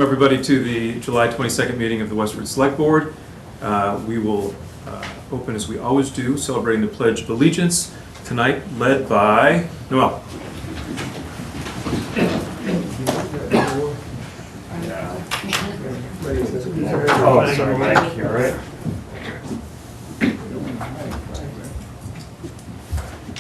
Everybody to the July 22nd meeting of the Westford Select Board. We will open as we always do, celebrating the Pledge of Allegiance, tonight led by Noel. Oh, sorry, Mike, you all right?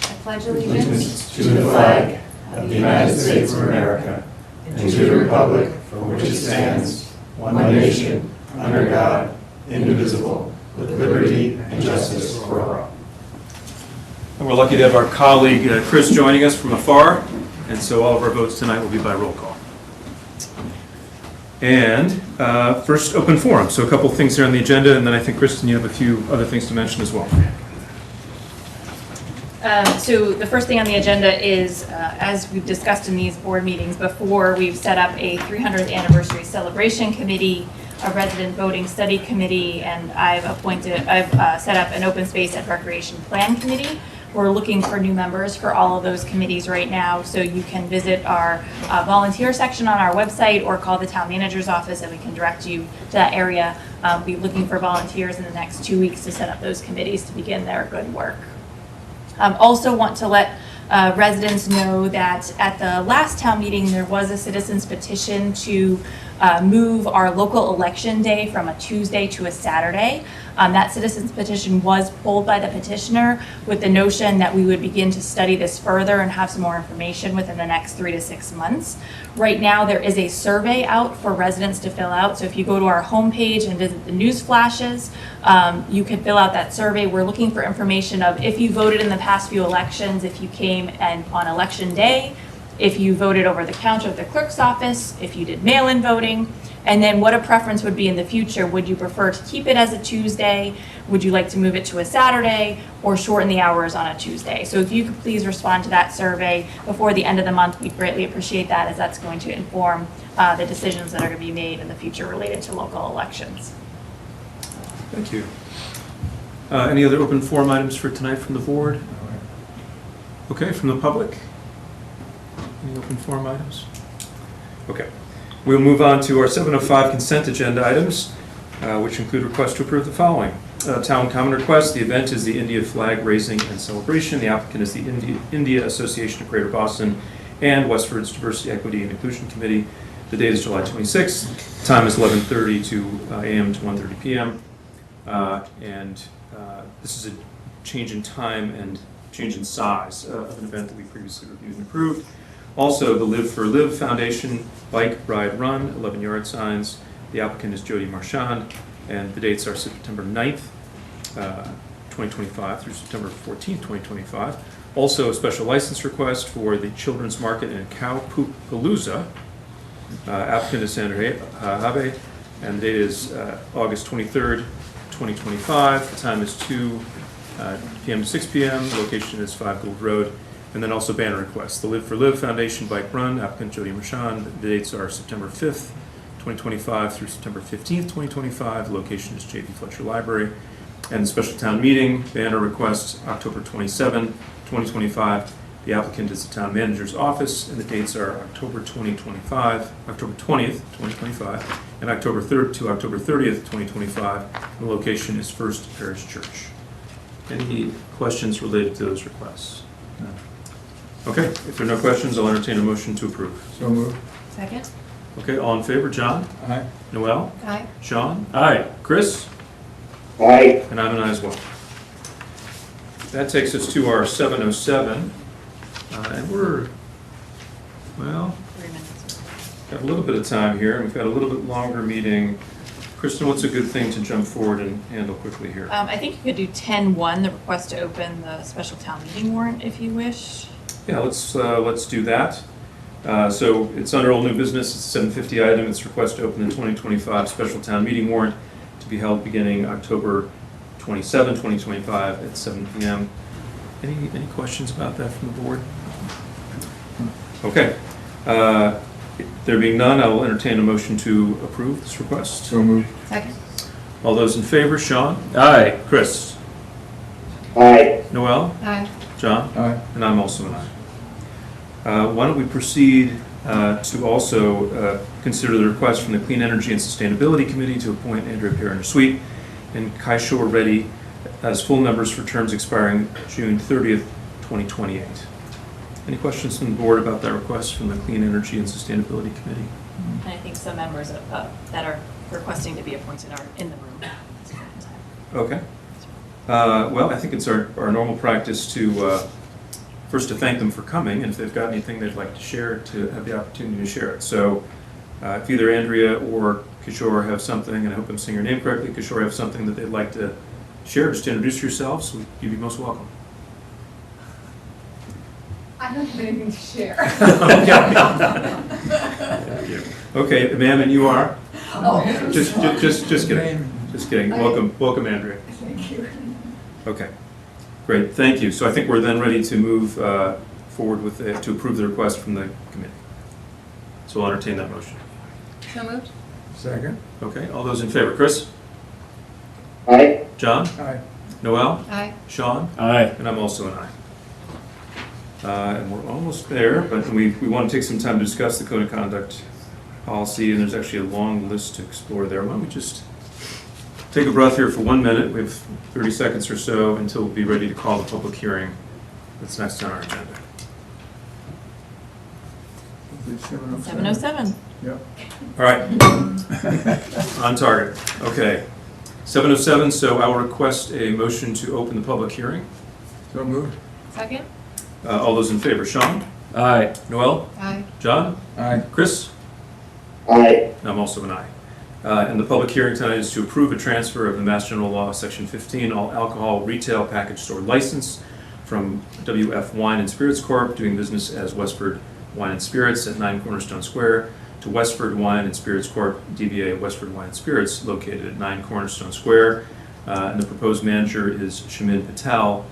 I pledge allegiance to the flag of the United States of America and to the republic for which it stands, one nation, under God, indivisible, with liberty and justice for all. And we're lucky to have our colleague Chris joining us from afar, and so all of our votes tonight will be by roll call. And first, open forum. So a couple things here on the agenda, and then I think, Kristen, you have a few other things to mention as well. So the first thing on the agenda is, as we've discussed in these board meetings before, we've set up a 300th anniversary celebration committee, a resident voting study committee, and I've set up an open space and recreation plan committee. We're looking for new members for all of those committees right now, so you can visit our volunteer section on our website or call the town manager's office and we can direct you to that area. We'll be looking for volunteers in the next 2 weeks to set up those committees to begin their good work. Also want to let residents know that at the last town meeting, there was a citizens petition to move our local election day from a Tuesday to a Saturday. That citizens petition was pulled by the petitioner with the notion that we would begin to study this further and have some more information within the next 3 to 6 months. Right now, there is a survey out for residents to fill out. So if you go to our homepage and visit the news flashes, you can fill out that survey. We're looking for information of if you voted in the past few elections, if you came and on election day, if you voted over the counter at the clerk's office, if you did mail-in voting, and then what a preference would be in the future. Would you prefer to keep it as a Tuesday? Would you like to move it to a Saturday or shorten the hours on a Tuesday? So if you could please respond to that survey before the end of the month, we'd greatly appreciate that, as that's going to inform the decisions that are going to be made in the future related to local elections. Thank you. Any other open forum items for tonight from the board? Okay, from the public? Any open forum items? Okay. We'll move on to our 705 consent agenda items, which include requests to approve the following. Town common request. The event is the India flag raising and celebration. The applicant is the India Association of Greater Boston and Westford's Diversity, Equity, and Inclusion Committee. The date is July 26th. Time is 11:30 a.m. to 1:30 p.m. This is a change in time and change in size of an event that we previously reviewed and approved. Also, the Live for Live Foundation Bike Ride Run, 11-yard signs. The applicant is Jody Marchand, and the dates are September 9th, 2025 through September 14th, 2025. Also, a special license request for the Children's Market and Cow Poop Palooza. Applicant is Andrea Peraner-Sweet, and the date is August 23rd, 2025. The time is 2 p.m. to 6 p.m. The location is 5 Gould Road. And then also banner requests. The Live for Live Foundation Bike Run, applicant Jody Marchand. The dates are September 5th, 2025 through September 15th, 2025. The location is J.P. Fletcher Library. And the special town meeting, banner requests October 27, 2025. The applicant is the town manager's office, and the dates are October 20th, 2025, and October 3rd to October 30th, 2025. The location is First Parish Church. Any questions related to those requests? No. Okay, if there are no questions, I'll entertain a motion to approve. So moved. Second? Okay, all in favor? John? Aye. Noel? Aye. Sean? Aye. Chris? Aye. And I'm an aye as well. That takes us to our 707, and we're, well, 3 minutes. got a little bit of time here, and we've got a little bit longer meeting. Kristen, what's a good thing to jump forward and handle quickly here? I think you could do 10-1, the request to open the special town meeting warrant, if you wish. Yeah, let's do that. So it's under old new business. It's a 750 item. It's request to open the 2025 special town meeting warrant to be held beginning October 27, 2025 at 7 p.m. Any questions about that from the board? Okay. There being none, I will entertain a motion to approve this request. So moved. Second? All those in favor? Sean? Aye. Chris? Aye. Noel? Aye. John? Aye. And I'm also an aye. Why don't we proceed to also consider the request from the Clean Energy and Sustainability Committee to appoint Andrea Peraner-Sweet and Kishore Reddy as full members for terms expiring June 30th, 2028. Any questions from the board about that request from the Clean Energy and Sustainability Committee? And I think some members that are requesting to be appointed are in the room at this point in time. Okay. Well, I think it's our normal practice to first to thank them for coming, and if they've got anything they'd like to share, to have the opportunity to share it. So if either Andrea or Kishore have something, and I hope I'm saying your name correctly, Kishore, have something that they'd like to share, just to introduce yourselves, you'd be most welcome. I don't have anything to share. Okay, ma'am, and you are? Oh. Just kidding. Just kidding. Welcome, Andrea. Thank you. Okay, great, thank you. So I think we're then ready to move forward with to approve the request from the committee. So I'll entertain that motion. So moved. Second. Okay, all those in favor? Chris? Aye. John? Aye. Noel? Aye. Sean? Aye. And I'm also an aye. And we're almost there, but we want to take some time to discuss the code of conduct policy, and there's actually a long list to explore there. Why don't we just take a breath here for 1 minute. We have 30 seconds or so until we'll be ready to call the public hearing that's next on our agenda. 7:07. Yep. All right, on target. Okay, 7:07, so I will request a motion to open the public hearing. So moved. Second? All those in favor, Sean? Aye. Noel? Aye. John? Aye. Chris? Aye. I'm also an aye. And the public hearing tonight is to approve a transfer of the Mass General Law, Section 15, all alcohol retail package store license from WF Wine and Spirits Corp., doing business as Westford Wine and Spirits at 9 Cornerstone Square, to Westford Wine and Spirits Corp., DBA Westford Wine and Spirits, located at 9 Cornerstone Square. And the proposed manager is Shamin Patel.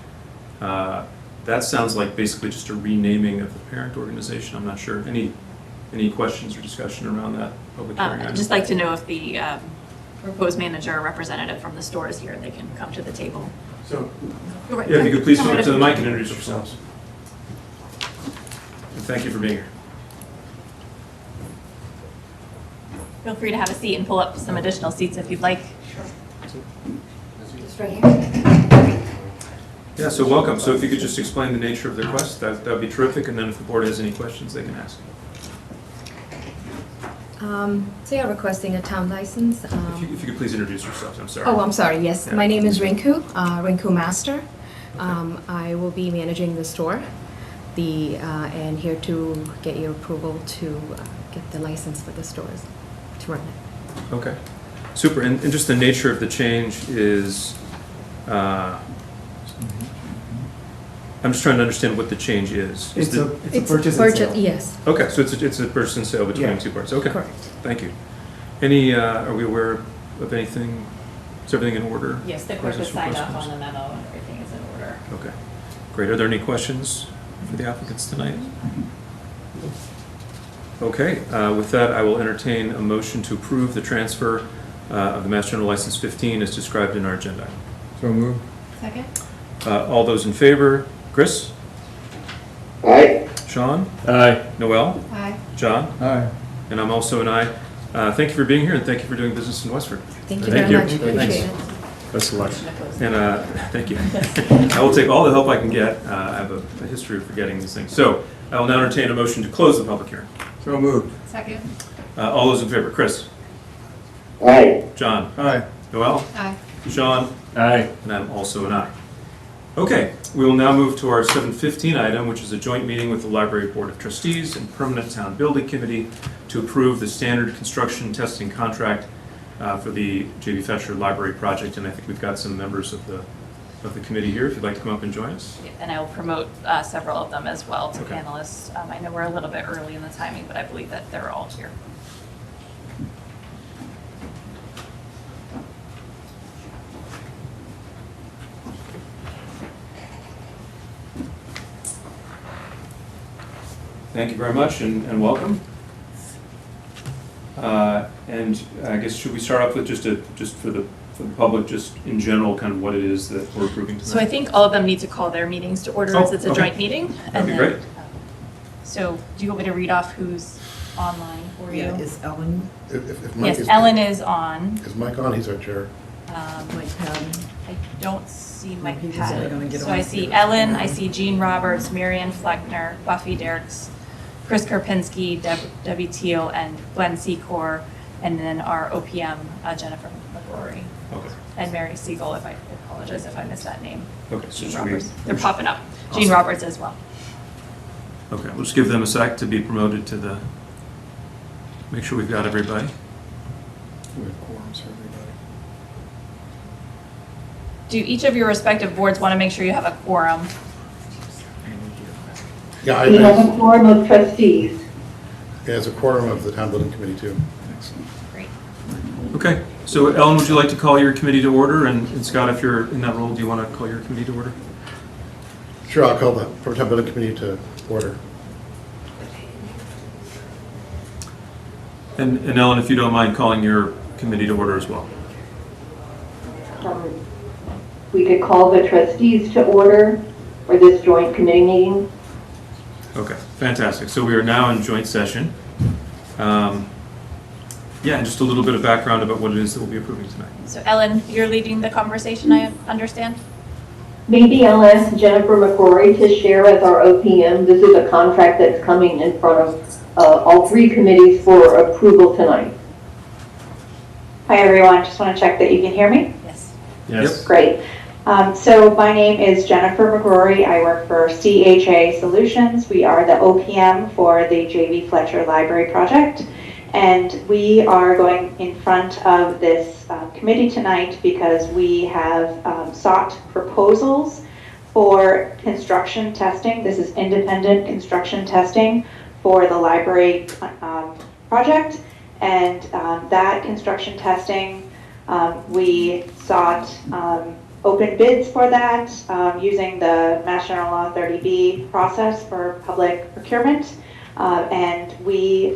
That sounds like basically just a renaming of the parent organization. I'm not sure. Any questions or discussion around that public hearing? I'd just like to know if the proposed manager or representative from the store is here, they can come to the table. So, Go right- Yeah, if you could please come come right up to the up. mic and introduce yourselves. And thank you for being here. Feel free to have a seat and pull up some additional seats if you'd like. Just right here. Yeah, so welcome. So if you could just explain the nature of the request, that would be terrific. And then if the board has any questions, they can ask. So you're requesting a town license. If you could please introduce yourselves, I'm sorry. Oh, I'm sorry, yes. Yeah. My name is Rinku Master. I will be managing the store, and here to get your approval to get the license for the stores, to run it. Okay, super. And just the nature of the change is, I'm just trying to understand what the change is. it's a purchase and sale. Yes, Okay, so it's a purchase and sale between Yeah. two parts. Okay, correct. thank you. Are we aware of anything? Is everything in order? Yes, the clerk has License signed off request? on the memo and everything is in order. Okay, great. Are there any questions for the applicants tonight? Okay, with that, I will entertain a motion to approve the transfer of the Mass General License 15 as described in our agenda. So moved. Second? All those in favor? Chris? Aye. Sean? Aye. Noel? Aye. John? Aye. And I'm also an aye. Thank you for being here, and thank you for doing business in Westford. Thank you Thank very you. much, Thanks. appreciate it. Best of luck. And thank you. I will take all the help I can get. I have a history of forgetting these things. So I will now entertain a motion to close the public hearing. So moved. Second? All those in favor? Chris? Aye. John? Aye. Noel? Aye. Sean? Aye. And I'm also an aye. Okay, we will now move to our 7:15 item, which is a joint meeting with the Library Board of Trustees and Permanent Town Building Committee to approve the standard construction testing contract for the J.B. Fletcher Library project. And I think we've got some members of the committee here, if you'd like to come up and join us. And I will promote several of them as well to Okay. panelists. I know we're a little bit early in the timing, but I believe that they're all here. Thank you very much and welcome. And I guess should we start off with just for the public, just in general, kind of what it is that we're approving tonight? So I think all of them need to call their meetings to order as it's a okay. joint meeting. That'd be great. So do you want me to read off who's online for you? Yeah, is Ellen, If Mike Yes, is- Ellen is on. Is Mike on? He's our chair. Mike Patton? I don't see Mike He's only gonna Patton. get So on I if see you're- Ellen, I see Jean Roberts, Marianne Fleckner, Buffy Derricks, Chris Karpinski, Debbie Teal, and Glenn Secor, and then our OPM, Jennifer McCrory, Okay. and Mary Siegel, I apologize if I missed that name. Okay, so Jean should we- Roberts. They're popping up. Jean Awesome. Roberts as well. Okay, we'll just give them a sec to be promoted to the, make sure we've got everybody. We have quorums for everybody. Do each of your respective boards want to make sure you have a quorum? Yeah, We have I, a quorum of trustees. yeah, it's a quorum of the town building committee too. Great. Okay, so Ellen, would you like to call your committee to order? And Scott, if you're in that role, do you want to call your committee to order? Sure, I'll call the town building committee to order. And Ellen, if you don't mind calling your committee to order as well. We could call the trustees to order for this joint committee meeting. Okay, fantastic. So we are now in joint session. Yeah, and just a little bit of background about what it is that we'll be approving tonight. So Ellen, you're leading the conversation, I understand? Maybe I'll ask Jennifer McCrory to share as our OPM. This is a contract that's coming in front of all three committees for approval tonight. Hi, everyone. Just want to check that you can hear me. Yes. Yes. Great. So my name is Jennifer McCrory. I work for CHA Solutions. We are the OPM for the JV Fletcher Library Project. And we are going in front of this committee tonight because we have sought proposals for construction testing. This is independent construction testing for the library project. And that construction testing, we sought open bids for that using the Mass General Law 30B process for public procurement. And we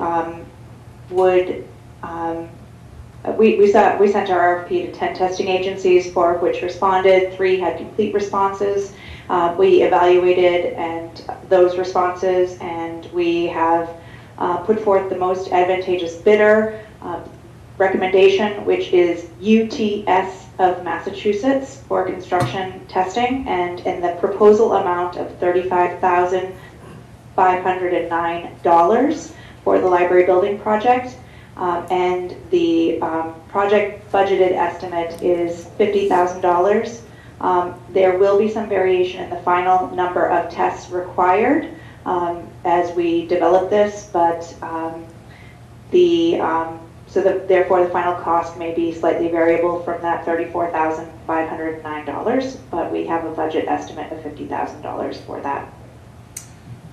we sent our RFP to 10 testing agencies, 4 of which responded, 3 had complete responses. We evaluated those responses, and we have put forth the most advantageous bidder recommendation, which is UTS of Massachusetts for construction testing, and in the proposal amount of $35,509 for the library building project. And the project budgeted estimate is $50,000. There will be some variation in the final number of tests required as we develop this, but therefore the final cost may be slightly variable from that $34,509, but we have a budget estimate of $50,000 for that.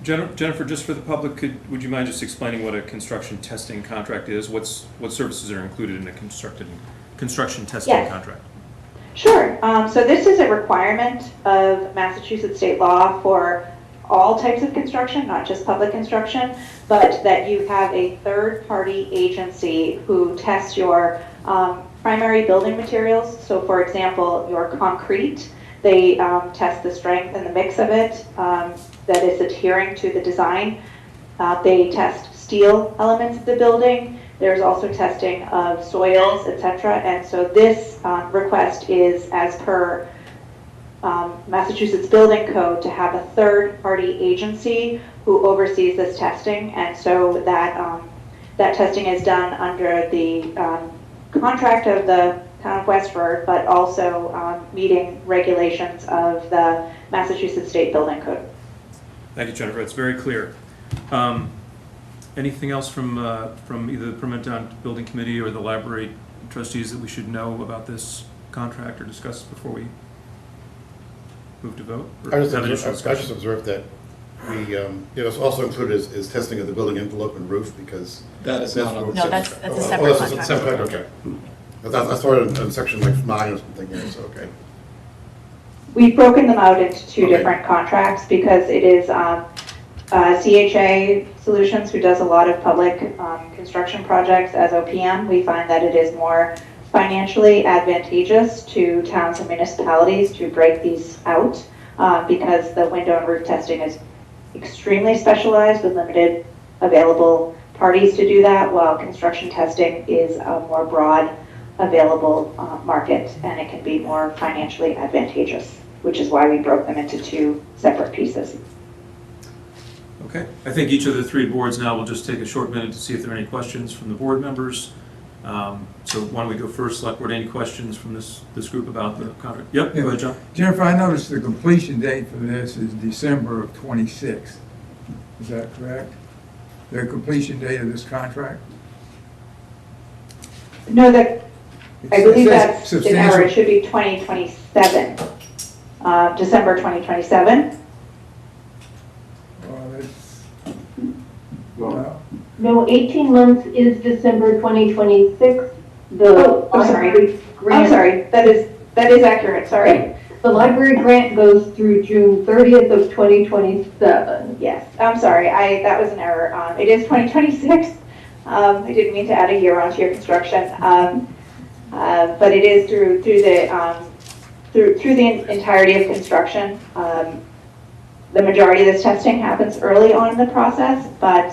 Jennifer, just for the public, would you mind just explaining what a construction testing contract is? What services are included in a construction testing Yes. contract? Sure. So this is a requirement of Massachusetts state law for all types of construction, not just public construction, but that you have a third-party agency who tests your primary building materials. So for example, your concrete, they test the strength and the mix of it that is adhering to the design. They test steel elements of the building. There's also testing of soils, etc. And so this request is as per Massachusetts Building Code to have a third-party agency who oversees this testing. And so that testing is done under the contract of the town of Westford, but also meeting regulations of the Massachusetts State Building Code. Thank you, Jennifer. It's very clear. Anything else from either the Permanent Town Building Committee or the library trustees that we should know about this contract or discuss before we move to vote? Or I have additional just discussion? observed that we, it's also included is testing of the building envelope and roof because. That is not on the No, that's a Oh, separate that's a contract. separate, okay. I saw it in section like 9 or something here, so okay. We've broken them out into 2 Okay. different contracts because it is CHA Solutions, who does a lot of public construction projects as OPM. We find that it is more financially advantageous to towns and municipalities to break these out because the window and roof testing is extremely specialized with limited available parties to do that, while construction testing is a more broad available market, and it can be more financially advantageous, which is why we broke them into two separate pieces. Okay, I think each of the three boards now will just take a short minute to see if there are any questions from the board members. So why don't we go first, Select Board, any questions from this group about the contract? Yep, go ahead, John. Jennifer, I noticed the completion date for this is December of '26. Is that correct? The completion date of this contract? No, that, I It believe says that's an error. substantial- It should be 2027, December 2027. Well, that's, well, No, 18 months is December 2026. The Oh, I'm sorry. library I'm grant, sorry, that is accurate, sorry. the library grant goes through June 30th of 2027. Yes, I'm sorry, that was an error. It is 2026. I didn't mean to add a year onto your construction. But it is through the entirety of construction. The majority of this testing happens early on in the process, but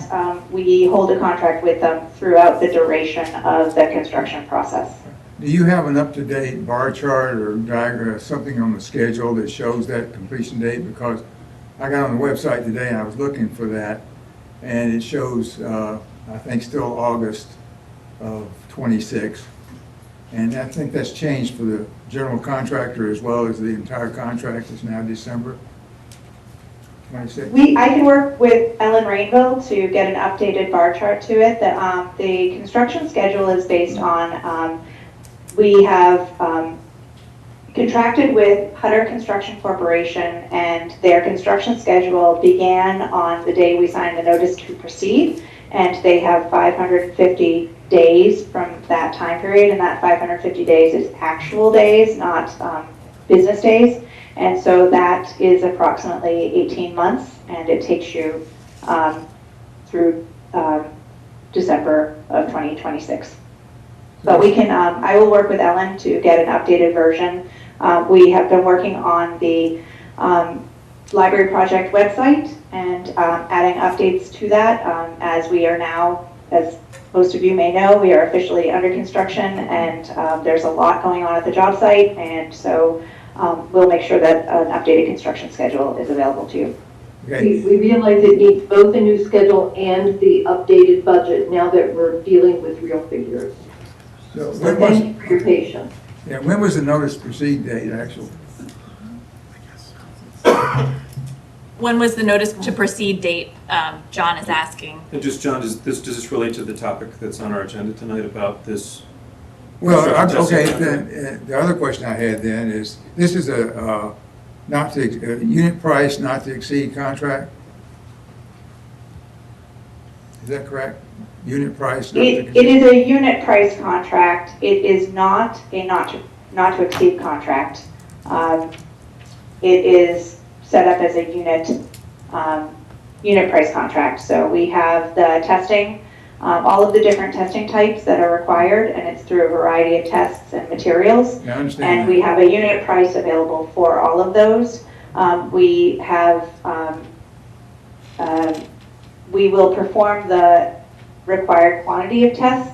we hold a contract with them throughout the duration of the construction process. do you have an up-to-date bar chart or diagram, something on the schedule that shows that completion date? Because I got on the website today and I was looking for that, and it shows, I think, still August of '26. And I think that's changed for the general contractor as well as the entire contract is now December 26. I can work with Ellen Rainville to get an updated bar chart to it. The construction schedule is based on, we have contracted with Hutter Construction Corporation, and their construction schedule began on the day we signed the notice to proceed, and they have 550 days from that time period, and that 550 days is actual days, not business days. And so that is approximately 18 months, and it takes you through December of 2026. But we can, I will work with Ellen to get an updated version. We have been working on the library project website and adding updates to that as we are now, as most of you may know, we are officially under construction, and there's a lot going on at the job site, and so we'll make sure that an updated construction schedule is available to you. Okay, We realize it needs both a new schedule and the updated budget now that we're dealing with real figures. so So thank you for your patience. when was the notice to proceed date actually? When was the notice to proceed date? John is asking. And just, John, does this relate to the topic that's on our agenda tonight about this? Well, Construction okay, testing then, the other question I had then is, this is a unit price not to exceed contract? Is that correct? Unit price not to It exceed? is a unit price contract. It is not a not to exceed contract. It is set up as a unit price contract. So we have the testing, all of the different testing types that are required, and it's through a variety of tests and materials. Yeah, I understand And that. we have a unit price available for all of those. We have, we will perform the required quantity of tests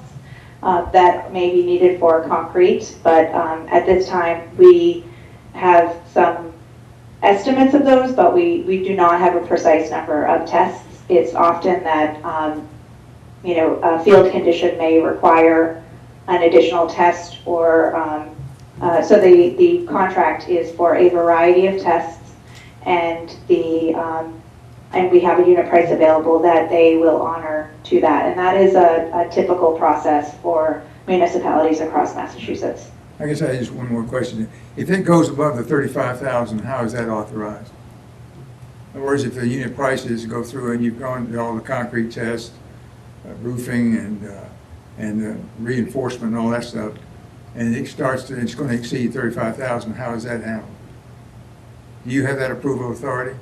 that may be needed for concrete, but at this time we have some estimates of those, but we do not have a precise number of tests. It's often that a field condition may require an additional test, or so the contract is for a variety of tests, and and we have a unit price available that they will honor to that, and that is a typical process for municipalities across Massachusetts. I guess I had just one more question. If it goes above the 35,000, how is that authorized? In other words, if the unit prices go through and you've gone through all the concrete tests, roofing and reinforcement and all that stuff, and it's going to exceed 35,000, how is that handled? Do you have that approval authority?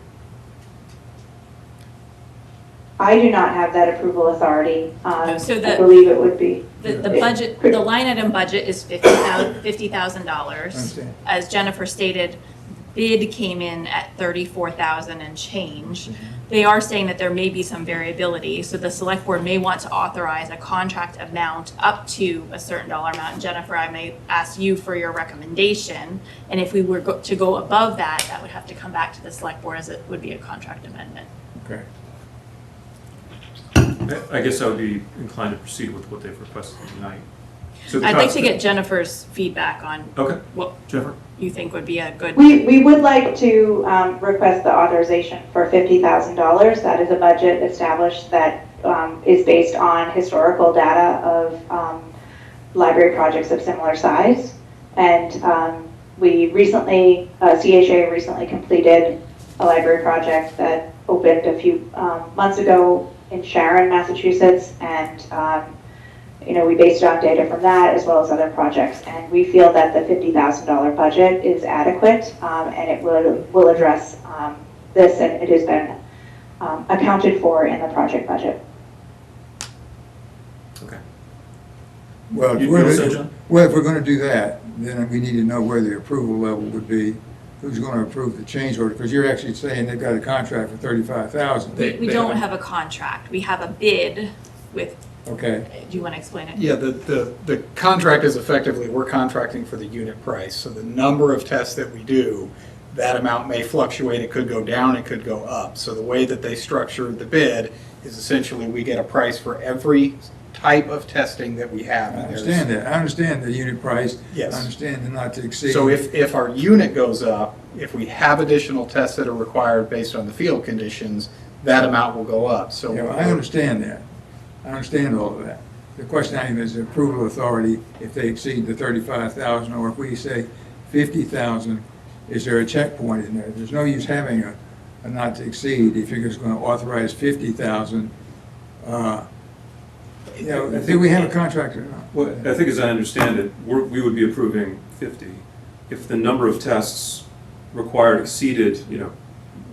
I do not have that approval authority. No, so I the- believe it would be. The budget, the line item budget is $50,000. Understand. As Jennifer stated, bid came in at 34,000 and change. They are saying that there may be some variability, so the select board may want to authorize a contract amount up to a certain dollar amount. And Jennifer, I may ask you for your recommendation, and if we were to go above that, that would have to come back to the select board as it would be a contract amendment. Okay. I guess I would be inclined to proceed with what they've requested tonight. So the I'd like to concept- get Jennifer's feedback on Okay, what Jennifer? you think would be a good. We would like to request the authorization for $50,000. That is a budget established that is based on historical data of library projects of similar size. And we recently, CHA recently completed a library project that opened a few months ago in Sharon, Massachusetts, and we based it on data from that as well as other projects, and we feel that the $50,000 budget is adequate, and it will address this, and it has been accounted for in the project budget. Okay. Well, You all set, John? if we're going to do that, then we need to know where the approval level would be. Who's going to approve the change order? Because you're actually saying they've got a contract for $35,000. We don't have a contract. We have a bid with, Okay. do you want to explain it? Yeah, the contract is effectively, we're contracting for the unit price. So the number of tests that we do, that amount may fluctuate. It could go down, it could go up. So the way that they structure the bid is essentially we get a price for every type of testing that we have. I And there's- understand that. I understand the unit price. Yes. I understand the not to exceed. So if our unit goes up, if we have additional tests that are required based on the field conditions, that amount will go up. So Yeah, well, I understand that. I understand all of that. The question I have is the approval authority, if they exceed the 35,000, or if we say 50,000, is there a checkpoint in there? There's no use having a not to exceed if you're just going to authorize 50,000. Do we have a contract or not? Well, I think as I understand it, we would be approving 50. If the number of tests required exceeded,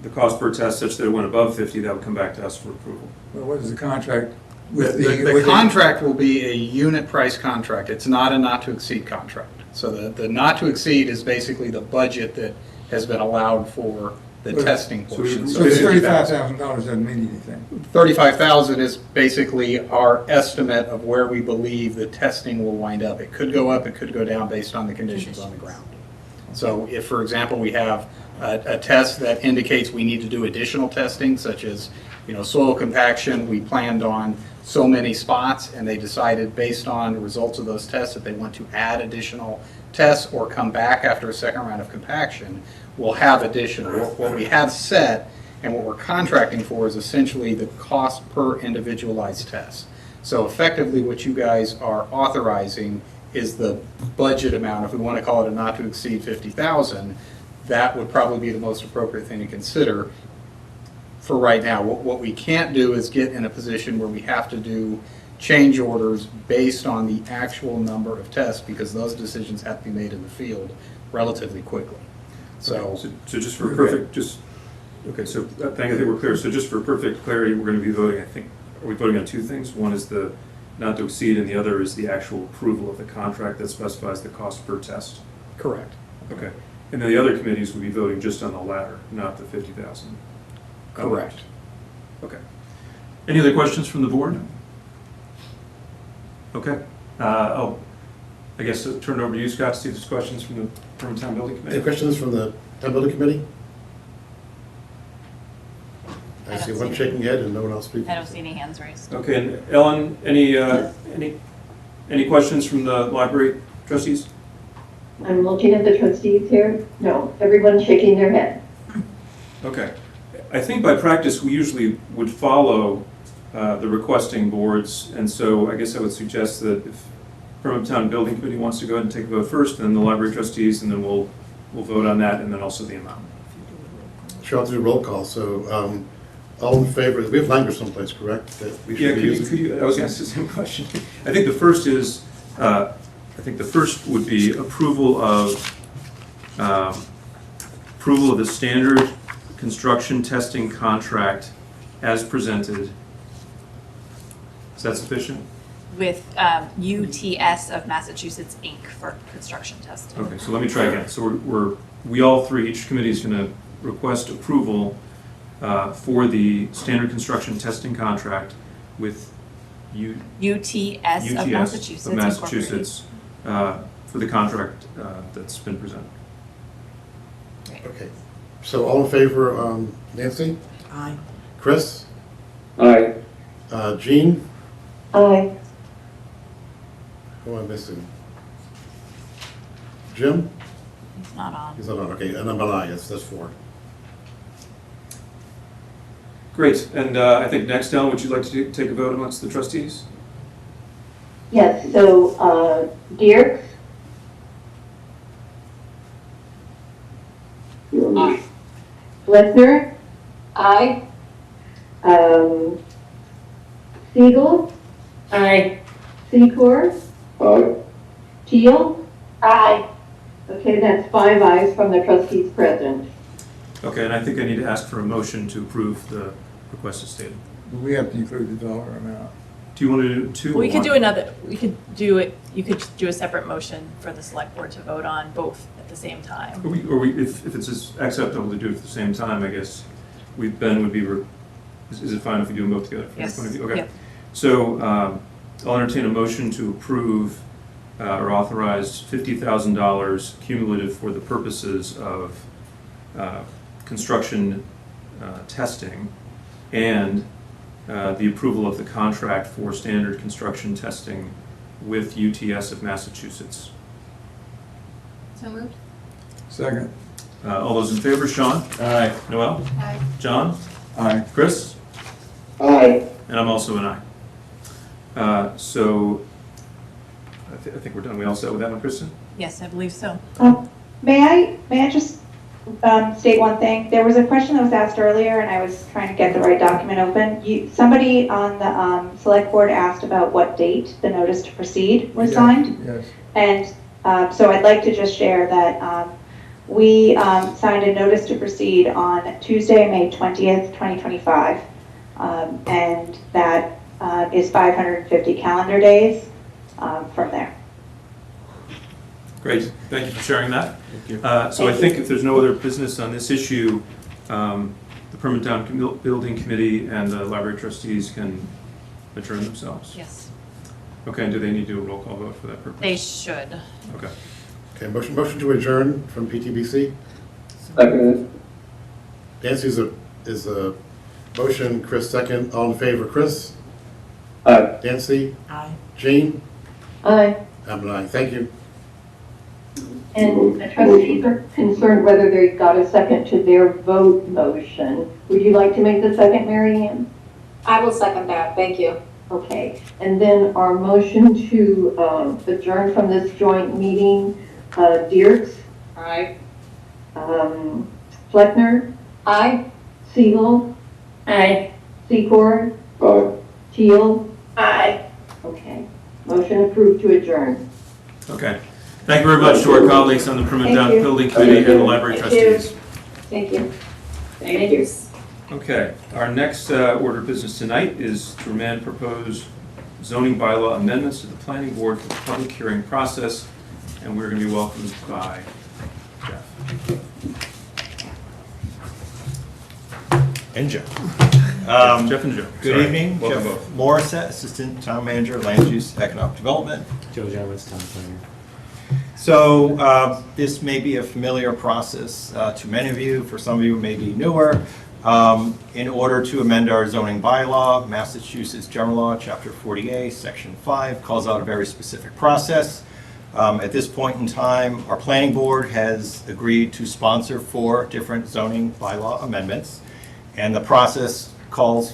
the cost per test such that it went above 50, that would come back to us for approval. Well, what is the contract with The contract will be a unit price contract. It's not a not to exceed contract. So the not to exceed is basically the budget that has been allowed for the Well, testing so portion. So the $50,000. $35,000 doesn't mean anything. 35,000 is basically our estimate of where we believe the testing will wind up. It could go up, it could go down based on the conditions on the ground. So if, for example, we have a test that indicates we need to do additional testing, such as, soil compaction, we planned on so many spots, and they decided based on the results of those tests that they want to add additional tests or come back after a second round of compaction, we'll have additional. What we have set and what we're contracting for is essentially the cost per individualized test. So effectively, what you guys are authorizing is the budget amount. If we want to call it a not to exceed 50,000, that would probably be the most appropriate thing to consider for right now. What we can't do is get in a position where we have to do change orders based on the actual number of tests, because those decisions have to be made in the field relatively quickly. So just for perfect, okay, so I think we're clear. So just for perfect clarity, we're going to be voting, are we voting on two things? One is the not to exceed, and the other is the actual approval of the contract that specifies the cost per test. correct. Okay. And then the other committees will be voting just on the latter, not the 50,000. Correct. Okay. Any other questions from the board? Okay. I guess I'll turn it over to you, Scott, to see if there's questions from the Town Building Any Committee. questions from the Town Building Committee? I I see don't one see shaking head and no one else speaking. I don't see any hands raised. Okay, and Ellen, any questions from the library trustees? I'm looking at the trustees here. No, everyone's shaking their head. Okay. I think by practice, we usually would follow the requesting boards, and so I guess I would suggest that if Town Building Committee wants to go ahead and take a vote first, then the library trustees, and then we'll vote on that, and then also the amount. Sure, I'll do a roll call. So all in favor, we have language someplace, correct? That we Yeah, should be using? could you, I was going to ask the same question. I think the first is, would be approval of the standard construction testing contract as presented. Is that sufficient? with UTS of Massachusetts, Inc. for construction testing. Okay, so let me try again. So we all three, each committee is going to request approval for the standard construction testing contract with UTS of Massachusetts, for the contract that's been presented. Okay. So all in favor, Nancy? Aye. Chris? Aye. Jean? Aye. Who am I missing? Jim? It's not on. He's not on, okay, and I'm an aye, yes, that's 4. Great, and I think next, Ellen, would you like to take a vote amongst the trustees? Yes, so, Dirks? Aye. Fletcher? Aye. Siegel? Aye. Secor? Aye. Teal? Aye. Okay, that's 5 ayes from the trustees present. Okay, and I think I need to ask for a motion to approve the request as stated. We have to include the dollar amount. Do you want to do 2 or We could 1? do another, we could do it, you could do a separate motion for the select board to vote on both at the same time. If it's acceptable to do it at the same time, I guess Ben would be, is it fine if we do them both together? from your Yes. point of view? Okay. Yep. So I'll entertain a motion to approve or authorize $50,000 cumulative for the purposes of construction testing and the approval of the contract for standard construction testing with UTS of Massachusetts. So moved? Second. All those in favor, Sean? Aye. Noel? Aye. John? Aye. Chris? Aye. And I'm also an aye. So I think we're done. We all set with that one, Kristen? Yes, I believe so. May I just state one thing? There was a question that was asked earlier, and I was trying to get the right document open. Somebody on the select board asked about what date the notice to proceed was signed. Yes. And so I'd like to just share that we signed a notice to proceed on Tuesday, May 20th, 2025. And that is 550 calendar days from there. Great. Thank you for sharing that. Thank you. So I think if there's no other business on this issue, the Permanent Town Building Committee and the library trustees can adjourn themselves. Yes, Okay, and do they need to do a roll call vote for that purpose? they should. Okay. Okay, motion to adjourn from PTBC. Second. Nancy is a motion, Chris second. All in favor, Chris? Aye. Nancy? Aye. Jean? Aye. I'm an aye. Thank you. And the trustees are concerned whether they got a second to their vote motion. Would you like to make the second, Mary Ann? I will second that, thank you. Okay, and then our motion to adjourn from this joint meeting, Dirks, Aye. Fleckner, Aye. Siegel, Aye. Secor, Aye. Teal. Aye. Okay, motion approved to adjourn. Okay. Thank you very much to our colleagues on the Permanent Thank Town you. Building Committee and the library Thank you. trustees. Thank you. Thank you. Okay, our next order of business tonight is to remand proposed zoning bylaw amendments to the planning board for the public hearing process, and we're going to be welcomed by Jeff. And Joe. Jeff and Joe. Good Sorry. evening, Welcome Jeff both. Morissette, Assistant Town Manager, Land Use Economic Development. Joe Jarvis, Town Planner. So this may be a familiar process to many of you. For some of you, it may be newer. In order to amend our zoning bylaw, Massachusetts General Law, Chapter 40A, Section 5, calls out a very specific process. At this point in time, our planning board has agreed to sponsor 4 different zoning bylaw amendments. And the process called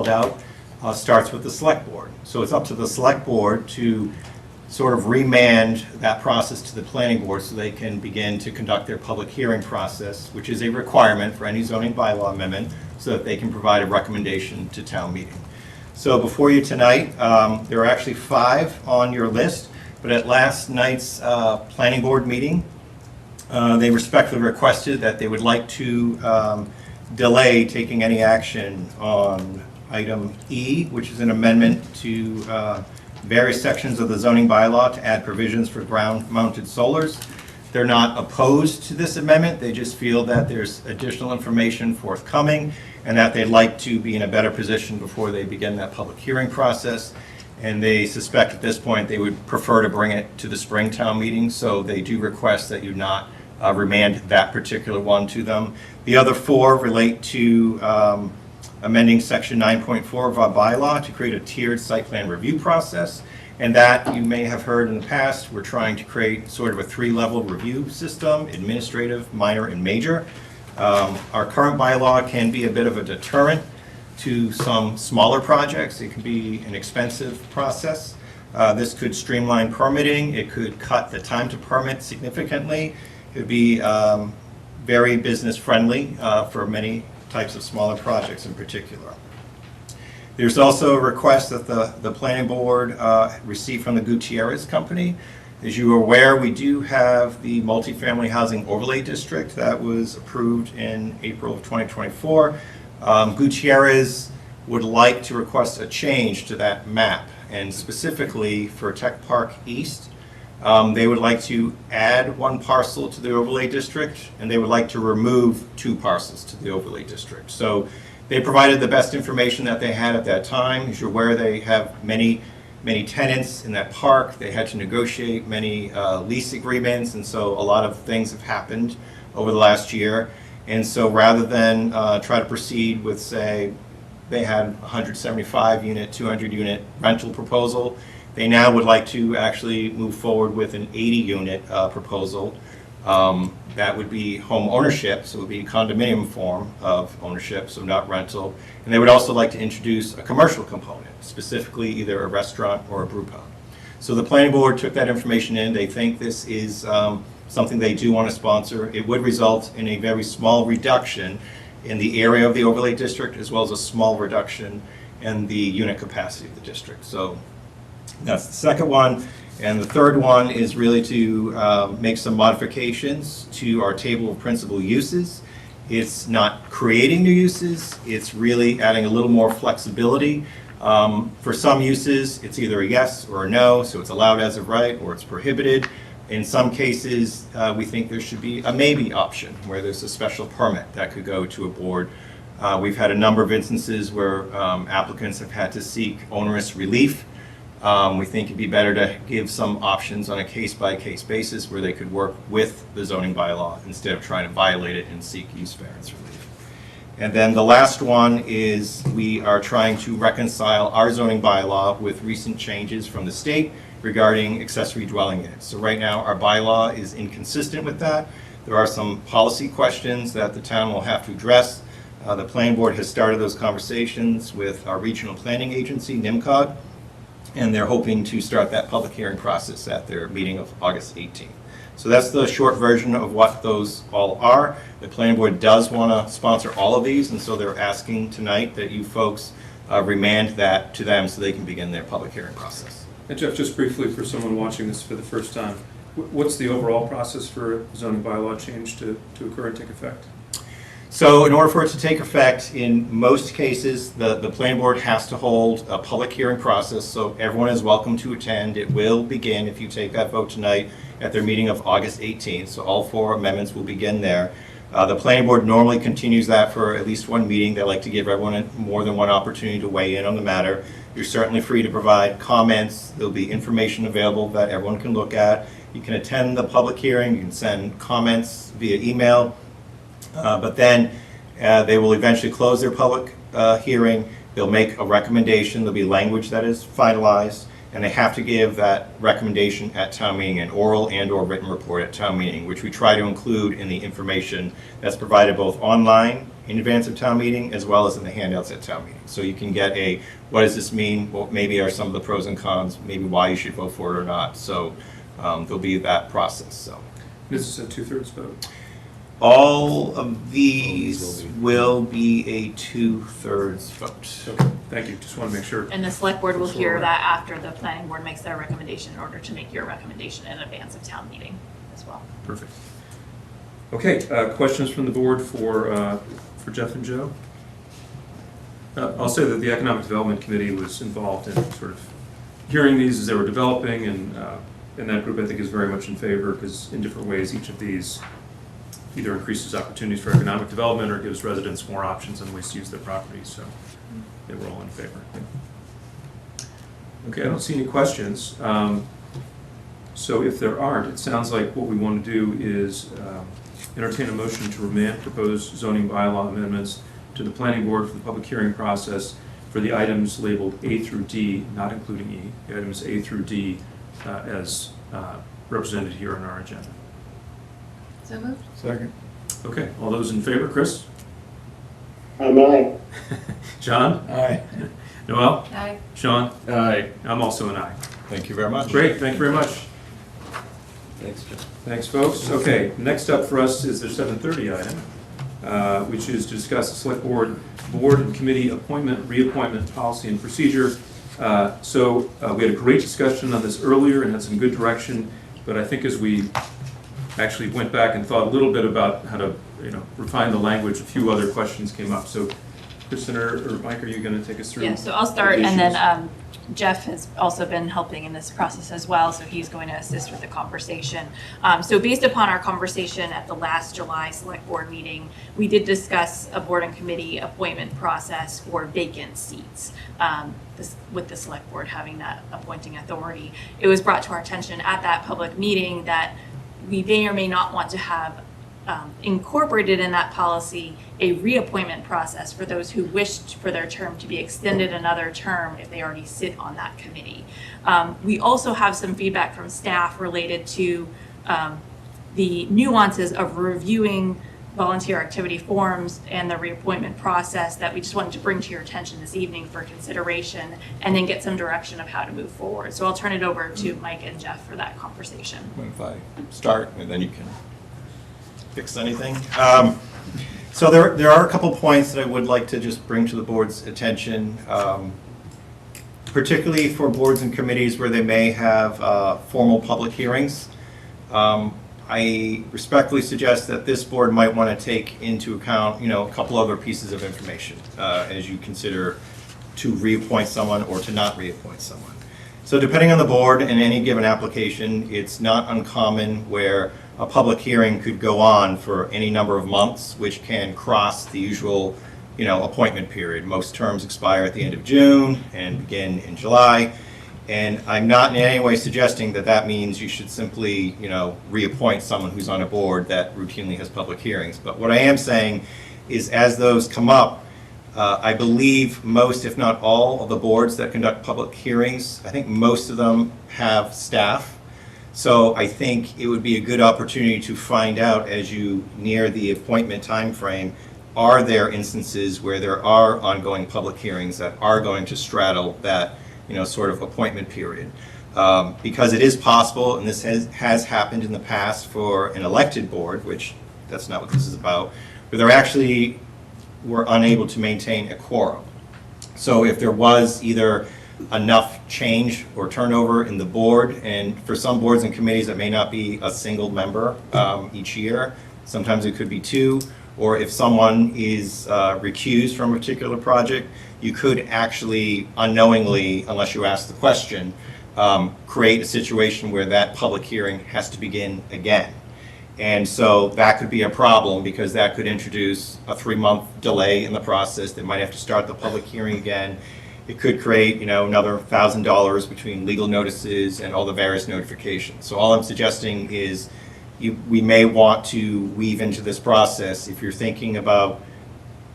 out starts with the select board. So it's up to the select board to sort of remand that process to the planning board so they can begin to conduct their public hearing process, which is a requirement for any zoning bylaw amendment, so that they can provide a recommendation to town meeting. So before you tonight, there are actually 5 on your list, but at last night's planning board meeting, they respectfully requested that they would like to delay taking any action on item E, which is an amendment to various sections of the zoning bylaw to add provisions for ground-mounted solars. They're not opposed to this amendment, they just feel that there's additional information forthcoming and that they'd like to be in a better position before they begin that public hearing process. And they suspect at this point they would prefer to bring it to the spring town meeting, so they do request that you not remand that particular one to them. The other four relate to amending section 9.4 of our bylaw to create a tiered site plan review process. And that, you may have heard in the past, we're trying to create sort of a 3-level review system: administrative, minor, and major. Our current bylaw can be a bit of a deterrent to some smaller projects. It can be an expensive process. This could streamline permitting. It could cut the time to permit significantly. It would be very business friendly for many types of smaller projects in particular. There's also a request that the planning board received from the Gutierrez Company. As you are aware, we do have the multifamily housing overlay district that was approved in April of 2024. Gutierrez would like to request a change to that map, and specifically for Tech Park East, they would like to add 1 parcel to the overlay district, and they would like to remove 2 parcels to the overlay district. So they provided the best information that they had at that time. As you're aware, they have many tenants in that park. They had to negotiate many lease agreements, and so a lot of things have happened over the last year. And so rather than try to proceed with, say, they had 175 unit, 200 unit rental proposal, they now would like to actually move forward with an 80 unit proposal. That would be home ownership, so it would be condominium form of ownership, so not rental. And they would also like to introduce a commercial component, specifically either a restaurant or a brew pub. So the planning board took that information in. They think this is something they do want to sponsor. It would result in a very small reduction in the area of the overlay district, as well as a small reduction in the unit capacity of the district. So that's the second one. And the third one is really to make some modifications to our table of principal uses. It's not creating new uses, it's really adding a little more flexibility. For some uses, it's either a yes or a no, so it's allowed as of right or it's prohibited. In some cases, we think there should be a maybe option where there's a special permit that could go to a board. We've had a number of instances where applicants have had to seek onerous relief. We think it'd be better to give some options on a case-by-case basis where they could work with the zoning bylaw instead of trying to violate it and seek use variance relief. And then the last one is we are trying to reconcile our zoning bylaw with recent changes from the state regarding accessory dwelling units. So right now our bylaw is inconsistent with that. There are some policy questions that the town will have to address. The planning board has started those conversations with our regional planning agency, NIMCOG, and they're hoping to start that public hearing process at their meeting of August 18th. So that's the short version of what those all are. The planning board does want to sponsor all of these, and so they're asking tonight that you folks remand that to them so they can begin their public hearing process. And Jeff, just briefly for someone watching this for the first time, what's the overall process for a zoning bylaw change to occur and take effect? So in order for it to take effect, in most cases, the planning board has to hold a public hearing process, so everyone is welcome to attend. It will begin, if you take that vote tonight, at their meeting of August 18th, so all 4 amendments will begin there. The planning board normally continues that for at least 1 meeting. They like to give everyone more than 1 opportunity to weigh in on the matter. You're certainly free to provide comments. There'll be information available that everyone can look at. You can attend the public hearing, you can send comments via email. But then they will eventually close their public hearing. They'll make a recommendation. There'll be language that is finalized, and they have to give that recommendation at town meeting, an oral and or written report at town meeting, which we try to include in the information that's provided both online in advance of town meeting as well as in the handouts at town meeting. So you can get a, what does this mean? What maybe are some of the pros and cons, maybe why you should vote for it or not. So there'll be that process. So This is a 2/3 vote. All of these will be a 2/3 vote. Okay, thank you. Just want to make sure. And the select board will hear that after the planning board makes their recommendation in order to make your recommendation in advance of town meeting as well. Perfect. Okay, questions from the board for Jeff and Joe? I'll say that the Economic Development Committee was involved in sort of hearing these as they were developing, and that group, I think, is very much in favor, because in different ways, each of these either increases opportunities for economic development or gives residents more options on ways to use their properties, so they were all in favor. Okay, I don't see any questions. So if there aren't, it sounds like what we want to do is entertain a motion to remand proposed zoning bylaw amendments to the planning board for the public hearing process for the items labeled A through D, not including E, the items A through D as represented here on our agenda. So moved. Second. Okay, all those in favor, Chris? I'm aye. John? Aye. Noel? Aye. Sean? Aye. I'm also an aye. Thank you very much. Great, thank you very much. Thanks, John. Thanks, folks. Okay, next up for us is the 7:30 item, which is to discuss the select board and committee appointment, reappointment policy and procedure. So we had a great discussion on this earlier and had some good direction, but I think as we actually went back and thought a little bit about how to, refine the language, a few other questions came up. So Kristen or Mike, are you going to take us through? Yeah, so I'll start, the and then issues? Jeff has also been helping in this process as well, so he's going to assist with the conversation. So based upon our conversation at the last July Select Board meeting, we did discuss a board and committee appointment process for vacant seats, with the Select Board having that appointing authority. It was brought to our attention at that public meeting that we may or may not want to have incorporated in that policy a reappointment process for those who wished for their term to be extended another term if they already sit on that committee. We also have some feedback from staff related to the nuances of reviewing volunteer activity forms and the reappointment process that we just wanted to bring to your attention this evening for consideration, and then get some direction of how to move forward. So I'll turn it over to Mike and Jeff for that conversation. If I start, and then you can fix anything. So there are a couple points that I would like to just bring to the board's attention, particularly for boards and committees where they may have formal public hearings. I respectfully suggest that this board might want to take into account, a couple other pieces of information as you consider to reappoint someone or to not reappoint someone. So depending on the board and any given application, it's not uncommon where a public hearing could go on for any number of months, which can cross the usual, appointment period. Most terms expire at the end of June and begin in July. And I'm not in any way suggesting that that means you should simply, reappoint someone who's on a board that routinely has public hearings. But what I am saying is as those come up, I believe most, if not all, of the boards that conduct public hearings, I think most of them have staff. So I think it would be a good opportunity to find out as you near the appointment time frame, are there instances where there are ongoing public hearings that are going to straddle that, sort of appointment period? Because it is possible, and this has happened in the past for an elected board, which that's not what this is about, where there actually were unable to maintain a quorum. So if there was either enough change or turnover in the board, and for some boards and committees that may not be a single member each year, sometimes it could be two, or if someone is recused from a particular project, you could actually unknowingly, unless you ask the question, create a situation where that public hearing has to begin again. And so that could be a problem because that could introduce a 3-month delay in the process. They might have to start the public hearing again. It could create, another $1,000 between legal notices and all the various notifications. So all I'm suggesting is we may want to weave into this process, if you're thinking about,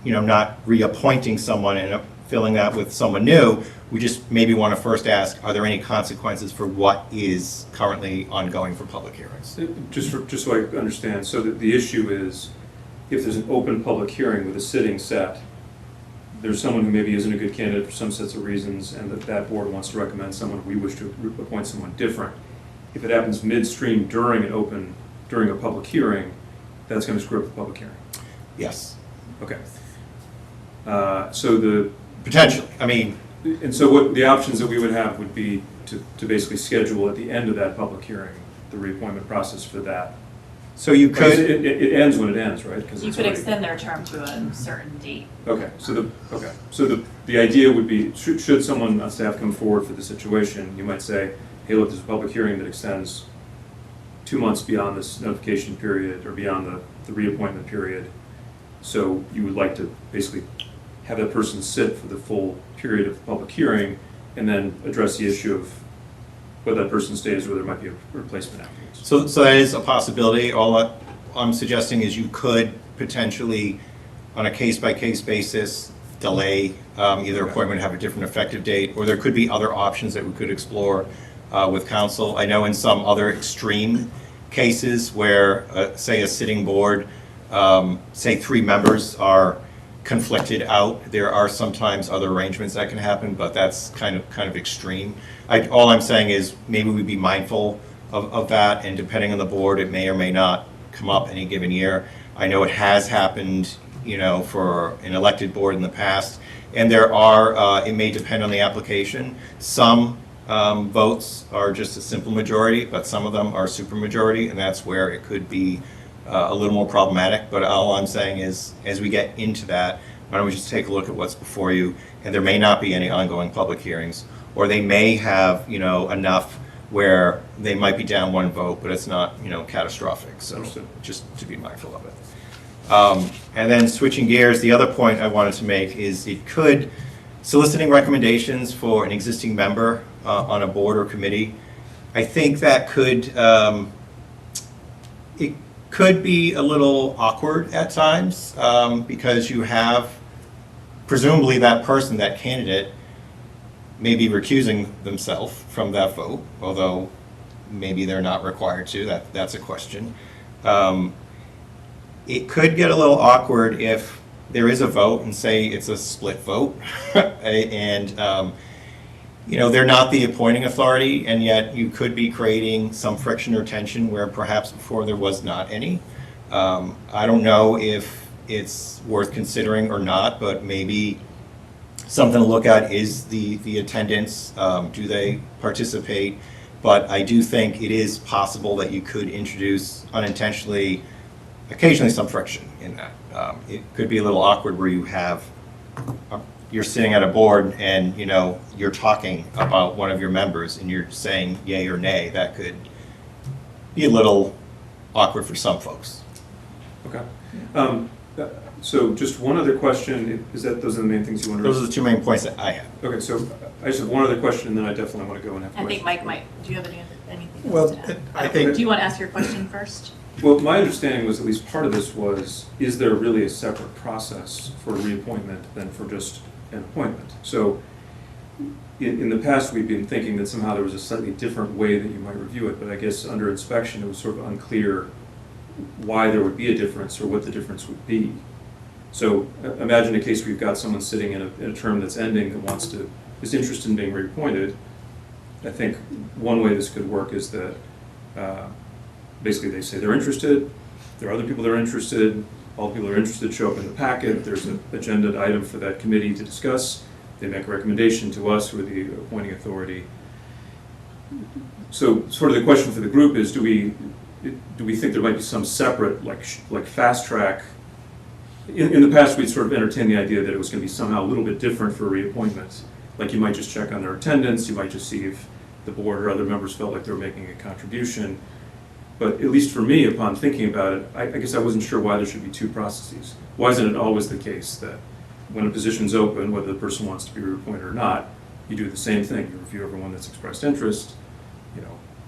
not reappointing someone and filling that with someone new, we just maybe want to first ask, are there any consequences for what is currently ongoing for public hearings? Just so I understand, so that the issue is, if there's an open public hearing with a sitting set, there's someone who maybe isn't a good candidate for some sets of reasons, and that board wants to recommend someone, we wish to appoint someone different. If it happens midstream during a public hearing, that's going to screw up the public hearing. Yes. Okay. Potentially, And so what the options that we would have would be to basically schedule at the end of that public hearing, the reappointment process for that So you Because could, it ends when it ends, right? 'Cause You it's could already- extend their term to a certain date. Okay, so the idea would be, should someone on staff come forward for the situation, you might say, hey, look, there's a public hearing that extends 2 months beyond this notification period or beyond the reappointment period. So you would like to basically have that person sit for the full period of the public hearing and then address the issue of whether that person stays or there might be a replacement afterwards. so that is a possibility. All I'm suggesting is you could potentially, on a case-by-case basis, delay either appointment, have a different effective date, or there could be other options that we could explore with council. I know in some other extreme cases where, say, a sitting board, say 3 members are conflicted out, there are sometimes other arrangements that can happen, but that's kind of extreme. All I'm saying is maybe we be mindful of that, and depending on the board, it may or may not come up any given year. I know it has happened, for an elected board in the past, and there are, it may depend on the application. Some votes are just a simple majority, but some of them are supermajority, and that's where it could be a little more problematic. But all I'm saying is, as we get into that, why don't we just take a look at what's before you, and there may not be any ongoing public hearings, or they may have, enough where they might be down 1 vote, but it's not, catastrophic. So Understood. just to be mindful of it. And then switching gears, the other point I wanted to make is soliciting recommendations for an existing member on a board or committee. I think that it could be a little awkward at times because you have, presumably that person, that candidate, may be recusing themselves from that vote, although maybe they're not required to. That's a question. It could get a little awkward if there is a vote and say it's a split vote and they're not the appointing authority, and yet you could be creating some friction or tension where perhaps before there was not any. I don't know if it's worth considering or not, but maybe something to look at is the attendance. Do they participate? But I do think it is possible that you could introduce unintentionally, occasionally, some friction in that. It could be a little awkward where you're sitting at a board and you're talking about one of your members and you're saying yay or nay. That could be a little awkward for some folks. Okay. So just one other question, those are the main things you want to raise? Those are the 2 main points that I have. Okay, so I just have one other question, and then I definitely want to go and have I think questions. Mike do you have anything Well, else to add? I think- Do you want to ask your question first? Well, my understanding was at least part of this was, is there really a separate process for reappointment than for just an appointment? So in the past, we've been thinking that somehow there was a slightly different way that you might review it, but I guess under inspection, it was sort of unclear why there would be a difference or what the difference would be. So imagine a case where you've got someone sitting in a term that's ending that is interested in being reappointed. I think one way this could work is that basically they say they're interested, there are other people that are interested, all the people that are interested show up in the packet, there's an agenda item for that committee to discuss, they make a recommendation to us, who are the appointing authority. So sort of the question for the group is, do we think there might be some separate, like fast track? In the past, we'd sort of entertained the idea that it was going to be somehow a little bit different for reappointments. Like you might just check on their attendance, you might just see if the board or other members felt like they were making a contribution. But at least for me, upon thinking about it, I guess I wasn't sure why there should be 2 processes. Why isn't it always the case that when a position's open, whether the person wants to be reappointed or not, you do the same thing, you review everyone that's expressed interest,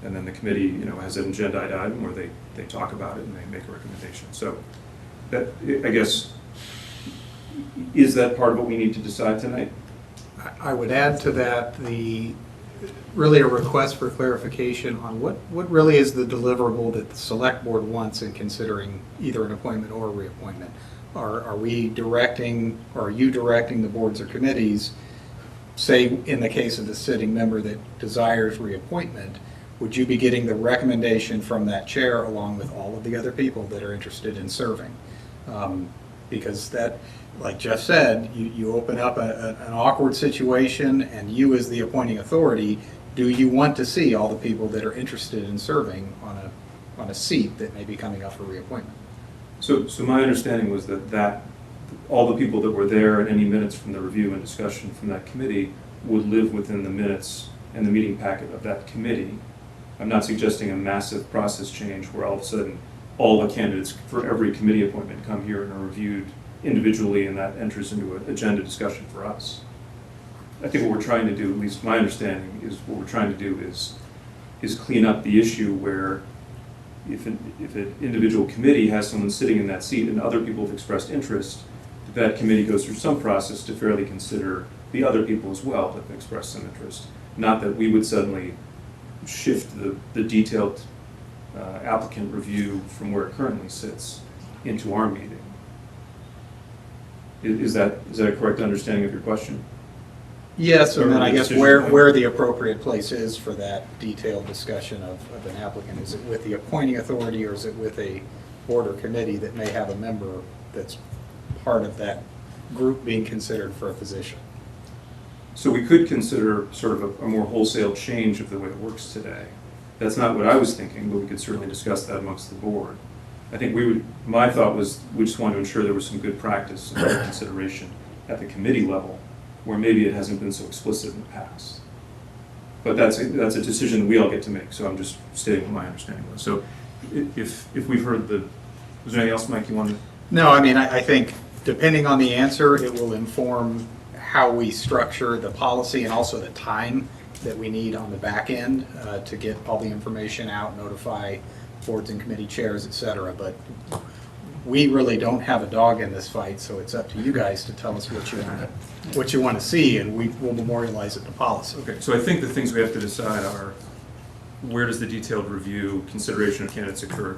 and then the committee, has an agenda item where they talk about it and they make a recommendation. So that, I guess, is that part of what we need to decide tonight? I would add to that really a request for clarification on what really is the deliverable that the select board wants in considering either an appointment or a reappointment. Are we directing, or are you directing the boards or committees, say in the case of the sitting member that desires reappointment, would you be getting the recommendation from that chair along with all of the other people that are interested in serving? Because that, like Jeff said, you open up an awkward situation, and you as the appointing authority, do you want to see all the people that are interested in serving on on a seat that may be coming up for reappointment. So my understanding was that all the people that were there and any minutes from the review and discussion from that committee would live within the minutes and the meeting packet of that committee. I'm not suggesting a massive process change where all of a sudden all the candidates for every committee appointment come here and are reviewed individually, and that enters into an agenda discussion for us. I think what we're trying to do, at least my understanding, is what we're trying to do is clean up the issue where if an individual committee has someone sitting in that seat and other people have expressed interest, that committee goes through some process to fairly consider the other people as well that have expressed some interest. Not that we would suddenly shift the detailed applicant review from where it currently sits into our meeting. Is that a correct understanding of your question? Yes, and then I guess where Where the appropriate place is for that detailed discussion of an applicant. Is it with the appointing authority, or is it with a board or committee that may have a member that's part of that group being considered for a position? So we could consider sort of a more wholesale change of the way it works today. That's not what I was thinking, but we could certainly discuss that amongst the board. I think my thought was we just wanted to ensure there was some good practice and good consideration at the committee level, where maybe it hasn't been so explicit in the past. But that's a decision that we all get to make, so I'm just stating what my understanding was. So if we've heard was there anything else, Mike, you wanted? No, I mean, I think depending on the answer, it will inform how we structure the policy and also the time that we need on the back end to get all the information out, notify boards and committee chairs, et cetera. But we really don't have a dog in this fight, so it's up to you guys to tell us what you want to see, and we will memorialize it in policy. Okay, so I think the things we have to decide are, where does the detailed review, consideration of candidates occur?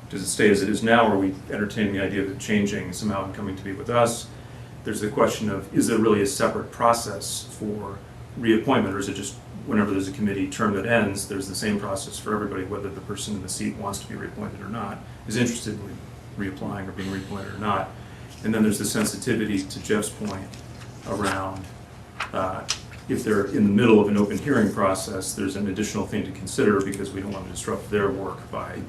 Does it stay as it is now, or are we entertaining the idea of it changing somehow and coming to be with us? There's the question of, is there really a separate process for reappointment, or is it just whenever there's a committee term that ends, there's the same process for everybody, whether the person in the seat wants to be reappointed or not, is interested in reapplying or being reappointed or not. And then there's the sensitivity, to Jeff's point, around if they're in the middle of an open hearing process, there's an additional thing to consider because we don't want to disrupt their work by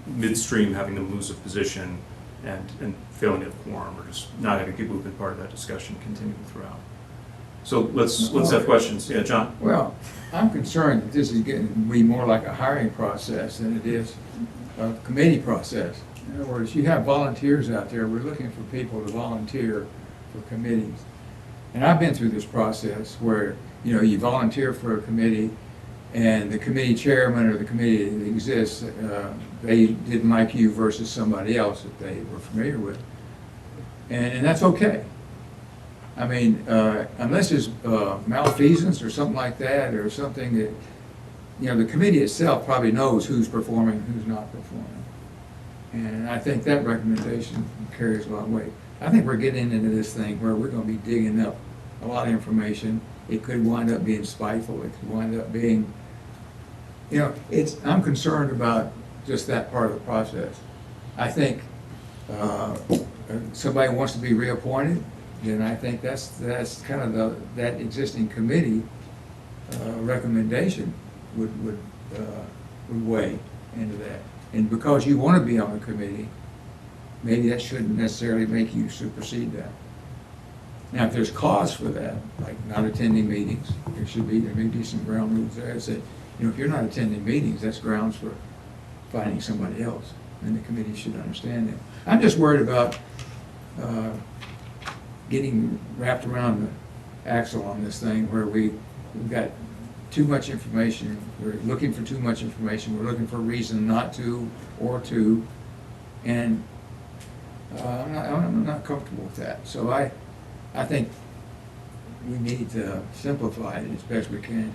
midstream having them lose a position and failing at quorum, or just not having people who've been part of that discussion continue throughout. So let's have questions. Yeah, John? Well, I'm concerned that this is getting to be more like a hiring process than it is a committee process. In other words, you have volunteers out there. We're looking for people to volunteer for committees. And I've been through this process where, you volunteer for a committee, and the committee chairman or the committee that exists, they didn't like you versus somebody else that they were familiar with. And that's okay. I mean, unless there's malfeasance or something like that, or something that, the committee itself probably knows who's performing, who's not performing. And I think that recommendation carries a lot of weight. I think we're getting into this thing where we're going to be digging up a lot of information. It could wind up being spiteful. It could wind up being, I'm concerned about just that part of the process. I think if somebody wants to be reappointed, then I think that's kind of that existing committee recommendation would weigh into that. And because you want to be on the committee, maybe that shouldn't necessarily make you supersede that. Now, if there's cause for that, like not attending meetings, there may be some ground rules there that say, if you're not attending meetings, that's grounds for finding somebody else, and the committee should understand that. I'm just worried about getting wrapped around the axle on this thing where we've got too much information, we're looking for too much information, we're looking for a reason not to or to, and I'm not comfortable with that. So I think we need to simplify it as best we can.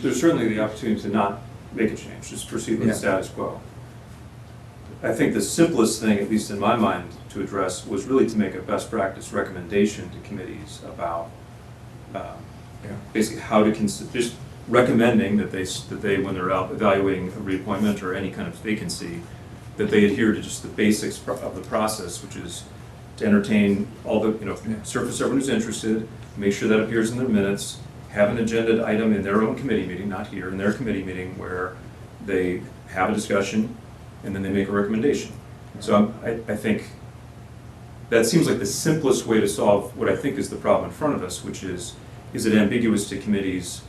There's certainly the opportunity to not make a change, just proceed with the status quo. I think the simplest thing, at least in my mind, to address was really to make a best practice recommendation to committees about basically how to just recommending that they when they're out evaluating a reappointment or any kind of vacancy, that they adhere to just the basics of the process, which is to entertain all the surface everyone who's interested, make sure that appears in their minutes, have an agenda item in their own committee meeting, not here, in their committee meeting where they have a discussion, and then they make a recommendation. So I think that seems like the simplest way to solve what I think is the problem in front of us, which is it ambiguous to committees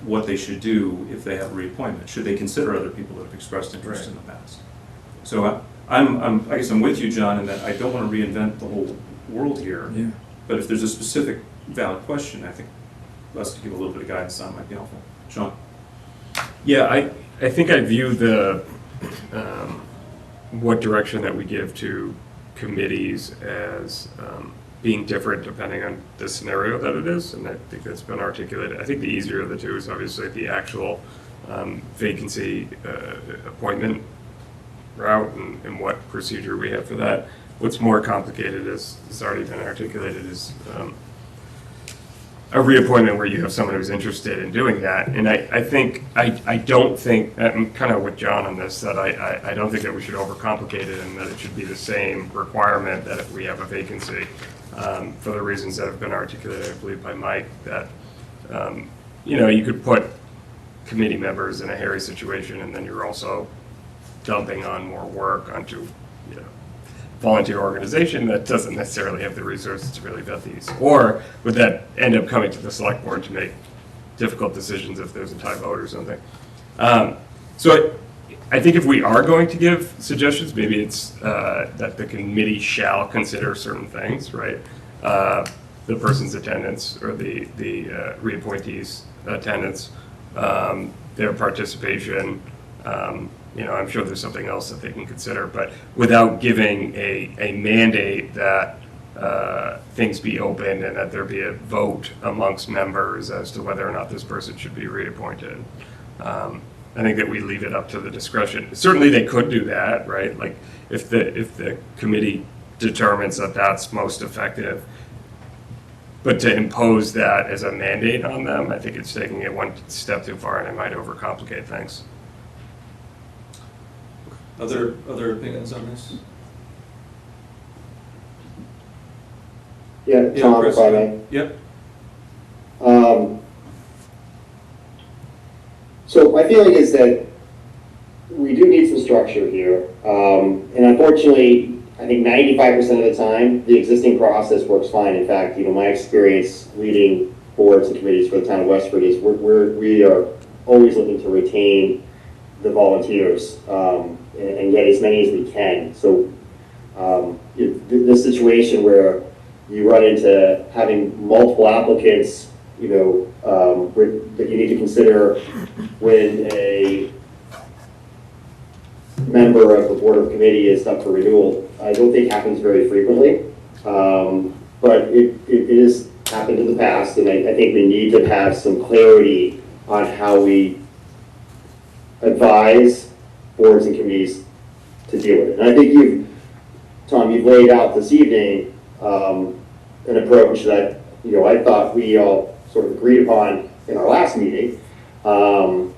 what they should do if they have a reappointment? Should they consider other people that have expressed interest in the past? So I guess I'm with you, John, in that I don't want to reinvent the whole world here. Yeah. But if there's a specific valid question, I think us to give a little bit of guidance on might be helpful. Sean? Yeah, I think I view the what direction that we give to committees as being different depending on the scenario that it is, and I think that's been articulated. I think the easier of the two is obviously the actual vacancy appointment route and what procedure we have for that. What's more complicated, as has already been articulated, is a reappointment where you have someone who's interested in doing that. And I don't think, I'm kind of with John on this, that I don't think that we should overcomplicate it and that it should be the same requirement that if we have a vacancy, for the reasons that have been articulated, I believe, by Mike, that, you could put committee members in a hairy situation and then you're also dumping on more work onto, volunteer organization that doesn't necessarily have the resources to really vet these? Or would that end up coming to the select board to make difficult decisions if there's a tie vote or something? So I think if we are going to give suggestions, maybe it's that the committee shall consider certain things, right? The person's attendance or the reappointee's attendance, their participation, I'm sure there's something else that they can consider, but without giving a mandate that things be open and that there be a vote amongst members as to whether or not this person should be reappointed. I think that we leave it up to the discretion. Certainly they could do that, right? Like if the committee determines that that's most effective, but to impose that as a mandate on them, I think it's taking it one step too far and it might overcomplicate things. Other opinions on this? Yeah, Tom, Chris? if I may. Yep. So my feeling is that we do need some structure here. And unfortunately, I think 95% of the time, the existing process works fine. In fact, my experience leading boards and committees for the town of Westford is we are always looking to retain the volunteers and get as many as we can. So this situation where you run into having multiple applicants, that you need to consider when a member of the board or committee is up for renewal, I don't think happens very frequently. But it has happened in the past, and I think we need to have some clarity on how we advise boards and committees to deal with it. And I think Tom, you've laid out this evening an approach that I thought we all sort of agreed upon in our last meeting, and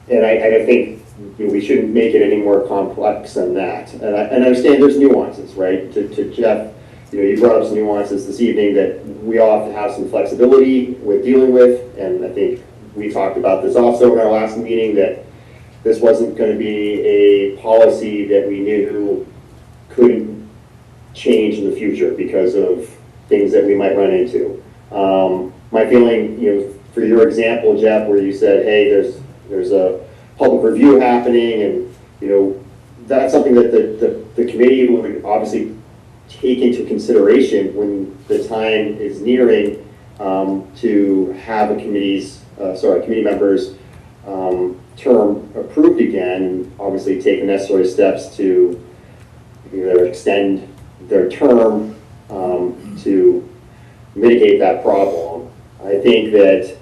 I think we shouldn't make it any more complex than that. And I understand there's nuances, right? To Jeff, you brought up some nuances this evening that we all have to have some flexibility with dealing with, and I think we talked about this also in our last meeting, that this wasn't going to be a policy that we knew couldn't change in the future because of things that we might run into. My feeling, for your example, Jeff, where you said, hey, there's a public review happening, and that's something that the committee would obviously take into consideration when the time is nearing to have a committee members term approved again, obviously take the necessary steps to either extend their term to mitigate that problem. I think that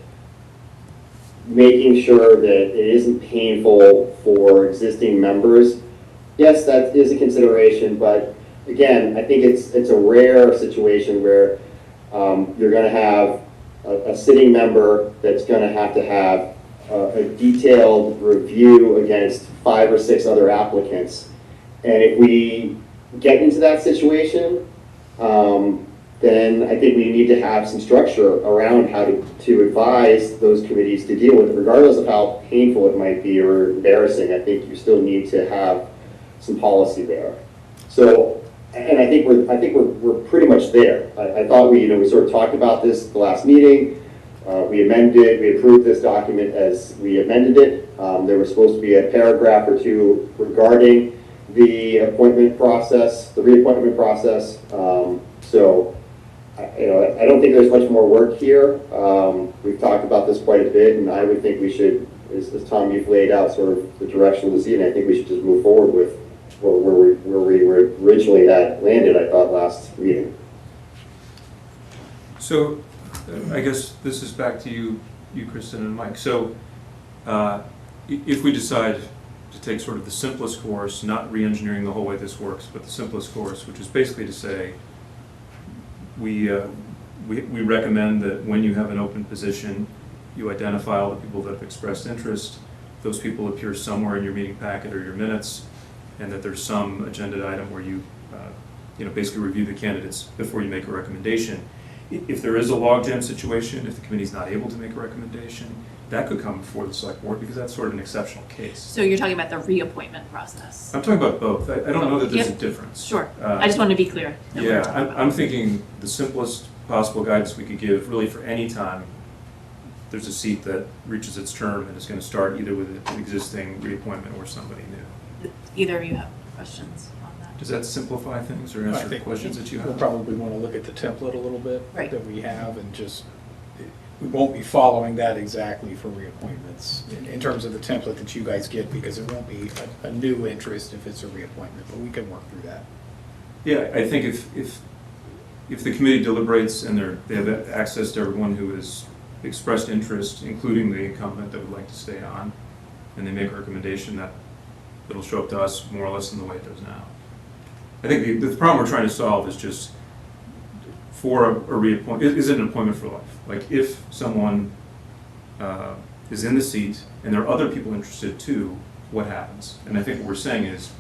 making sure that it isn't painful for existing members, yes, that is a consideration, but again, I think it's a rare situation where you're going to have a sitting member that's going to have a detailed review against 5 or 6 other applicants. And if we get into that situation, then I think we need to have some structure around how to advise those committees to deal with it, regardless of how painful it might be or embarrassing. I think you still need to have some policy there. So, and I think we're pretty much there. I thought we sort of talked about this at the last meeting. We approved this document as we amended it. There was supposed to be a paragraph or two regarding the appointment process, the reappointment process. So, I don't think there's much more work here. We've talked about this quite a bit, and I would think we should, as Tom, you've laid out sort of the direction of this evening, I think we should just move forward with where we originally had landed, I thought, last meeting. So, I guess this is back to you, Kristen and Mike. So, if we decide to take sort of the simplest course, not re-engineering the whole way this works, but the simplest course, which is basically to say, we recommend that when you have an open position, you identify all the people that have expressed interest. Those people appear somewhere in your meeting packet or your minutes, and that there's some agenda item where you, basically review the candidates before you make a recommendation. If there is a logjam situation, if the committee's not able to make a recommendation, that could come before the select board because that's sort of an exceptional case. So you're talking about the reappointment process? I'm talking about both. I don't know that there's a difference. Sure. I just wanted to be clear. Yeah, I'm thinking the simplest possible guidance we could give really for any time there's a seat that reaches its term and is going to start either with an existing reappointment or somebody new. Either of you have questions on that? Does that simplify things or answer questions that you have? We'll probably want to look at the template a little bit Right. that we have and just, we won't be following that exactly for reappointments in terms of the template that you guys get, because it won't be a new interest if it's a reappointment, but we can work through that. Yeah, I think if the committee deliberates and they have access to everyone who has expressed interest, including the incumbent that would like to stay on, and they make a recommendation, that it'll show up to us more or less in the way it does now. I think the problem we're trying to solve is just for a reappointment, is it an appointment for life? Like if someone is in the seat and there are other people interested too, what happens? And I think what we're saying is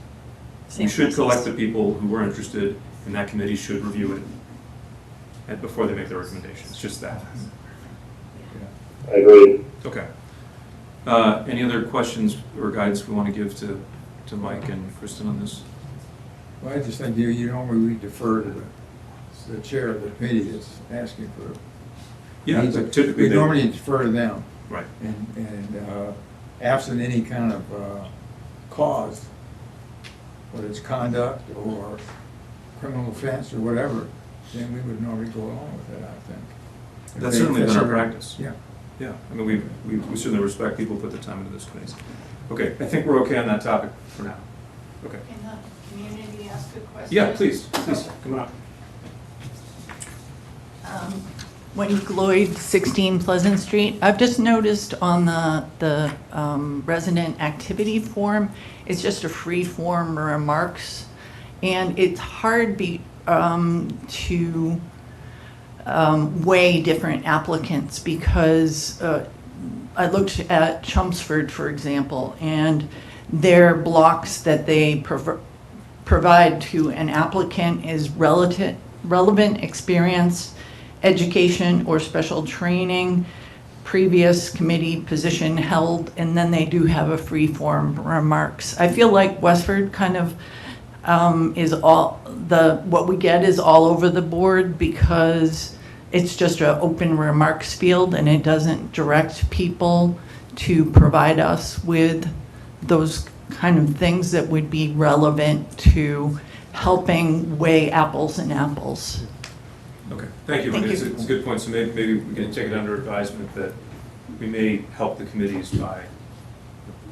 we should collect the people who are interested, and that committee should review it before they make their recommendation. It's just that. I agree. Okay. Any other questions or guidance we want to give to Mike and Kristen on this? Well, I just think you normally defer to the chair of the committee that's asking for. Yeah, but typically we normally defer to them. Right. And absent any kind of cause, whether it's conduct or criminal offense or whatever, then we would normally go along with it, I think. That's certainly been our practice. Yeah. Yeah, I mean, we certainly respect people who put the time into those committees. Okay, I think we're okay on that topic for now. Okay. Can the community ask a question? Yeah, please, come on. Wendy Lloyd, 16 Pleasant Street. I've just noticed on the resident activity form, it's just a free form remarks, and it's hard to weigh different applicants because I looked at Chelmsford, for example, and their blocks that they provide to an applicant is relevant experience, education or special training, previous committee position held, and then they do have a free form remarks. I feel like Westford kind of is what we get is all over the board because it's just an open remarks field and it doesn't direct people to provide us with those kind of things that would be relevant to helping weigh apples and apples. Okay, thank you. Thank you. It's a good point. So maybe we can take it under advisement that we may help the committees by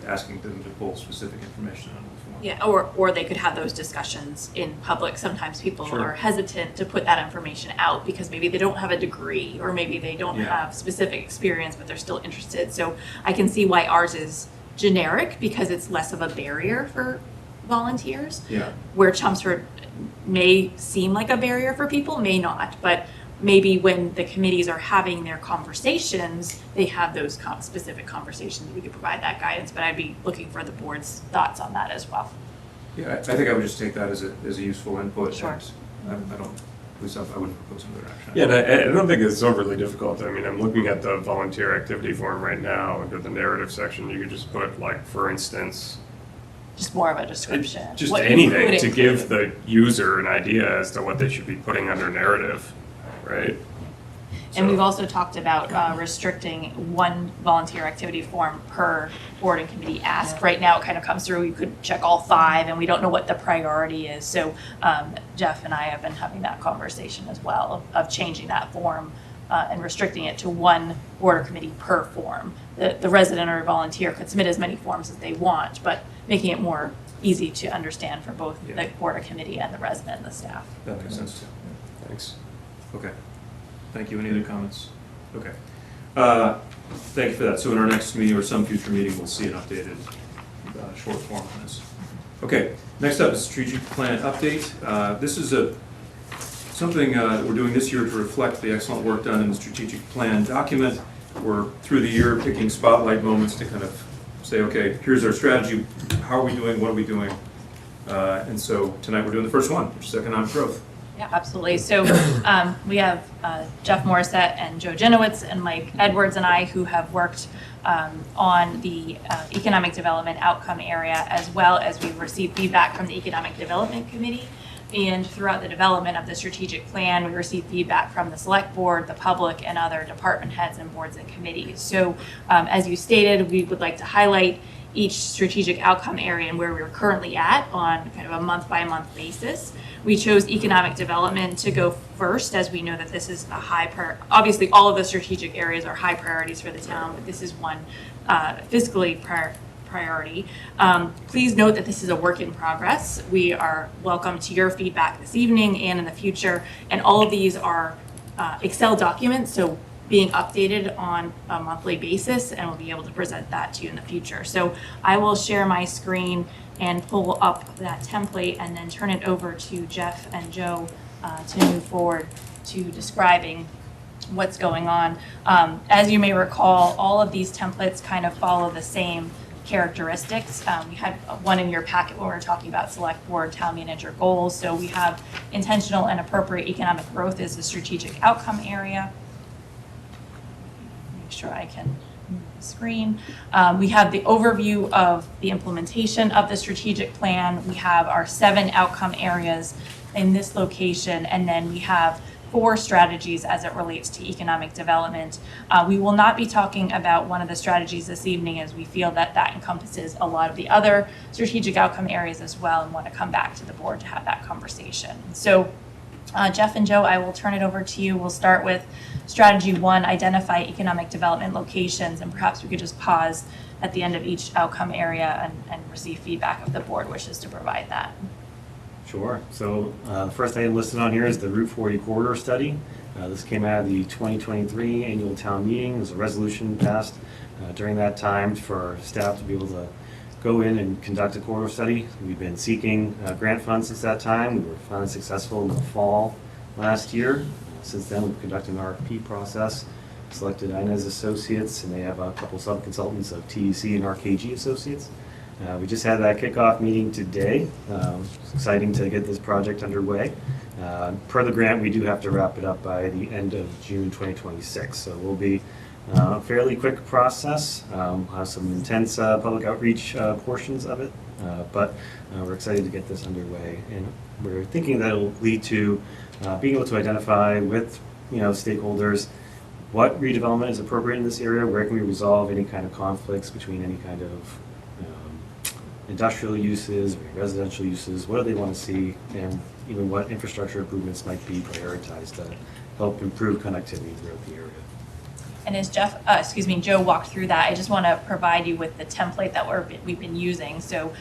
asking them to pull specific information out of the form. Yeah, or they could have those discussions in public. Sometimes people Sure. are hesitant to put that information out because maybe they don't have a degree or maybe they don't have specific experience, but they're still interested. So I can see why ours is generic because it's less of a barrier for volunteers. Yeah. Where Chelmsford may seem like a barrier for people, may not, but maybe when the committees are having their conversations, they have those specific conversations. We could provide that guidance, but I'd be looking for the board's thoughts on that as well. Yeah, I think I would just take that as a useful input. Sure. I don't At least I wouldn't propose another action. Yeah, and I don't think it's overly difficult. I mean, I'm looking at the volunteer activity form right now, under the narrative section. You could just put, like, for instance, Just more of a description. just what you anything could to include. give the user an idea as to what they should be putting under narrative, right? And we've So- also talked about restricting one volunteer activity form per board and committee ask. Right now, it kind of comes through, you could check all 5, and we don't know what the priority is. So Jeff and I have been having that conversation as well of changing that form and restricting it to one board or committee per form. The resident or volunteer could submit as many forms as they want, but making it more easy to understand for both the board or committee and the resident and the staff. That makes sense too. Thanks. Okay. Thank you. Any other comments? Okay. Thank you for that. So in our next meeting or some future meeting, we'll see an updated short form on this. Okay. Next up is strategic plan update. This is something that we're doing this year to reflect the excellent work done in the strategic plan document. We're through the year picking spotlight moments to kind of say, okay, here's our strategy. How are we doing? What are we doing? And so tonight we're doing the first one, which is economic growth. Yeah, absolutely. So we have Jeff Morissette and Joe Jenowitz and Mike Edwards and I who have worked on the economic development outcome area, as well as we've received feedback from the Economic Development Committee. And throughout the development of the strategic plan, we received feedback from the select board, the public, and other department heads and boards and committees. So as you stated, we would like to highlight each strategic outcome area and where we're currently at on kind of a month-by-month basis. We chose economic development to go first, as we know that this is a high priority. Obviously, all of the strategic areas are high priorities for the town, but this is one fiscally priority. Please note that this is a work in progress. We are welcome to your feedback this evening and in the future, and all of these are Excel documents, so being updated on a monthly basis, and we'll be able to present that to you in the future. So I will share my screen and pull up that template and then turn it over to Jeff and Joe to move forward to describing what's going on. As you may recall, all of these templates kind of follow the same characteristics. We had one in your packet when we were talking about select board town manager goals. So we have intentional and appropriate economic growth as the strategic outcome area. Make sure I can move the screen. We have the overview of the implementation of the strategic plan. We have our 7 outcome areas in this location, and then we have 4 strategies as it relates to economic development. We will not be talking about one of the strategies this evening, as we feel that that encompasses a lot of the other strategic outcome areas as well, and want to come back to the board to have that conversation. So Jeff and Joe, I will turn it over to you. We'll start with strategy 1, identify economic development locations, and perhaps we could just pause at the end of each outcome area and receive feedback if the board wishes to provide that. Sure. So the first item listed on here is the Route 40 corridor study. This came out of the 2023 annual town meeting. There's a resolution passed during that time for staff to be able to go in and conduct a corridor study. We've been seeking grant funds since that time. We were finally successful in the fall last year. Since then, we've conducted an RFP process, selected Inez Associates, and they have a couple sub-consultants of TEC and RKG Associates. We just had that kickoff meeting today. It's exciting to get this project underway. Per the grant, we do have to wrap it up by the end of June 2026, so it will be a fairly quick process. We'll have some intense public outreach portions of it, but we're excited to get this underway, and we're thinking that it will lead to being able to identify with stakeholders what redevelopment is appropriate in this area, where can we resolve any kind of conflicts between any kind of industrial uses, or residential uses, what do they want to see, and even what infrastructure improvements might be prioritized to help improve connectivity throughout the area. And as Joe walked through that, I just want to provide you with the template that we've been using. So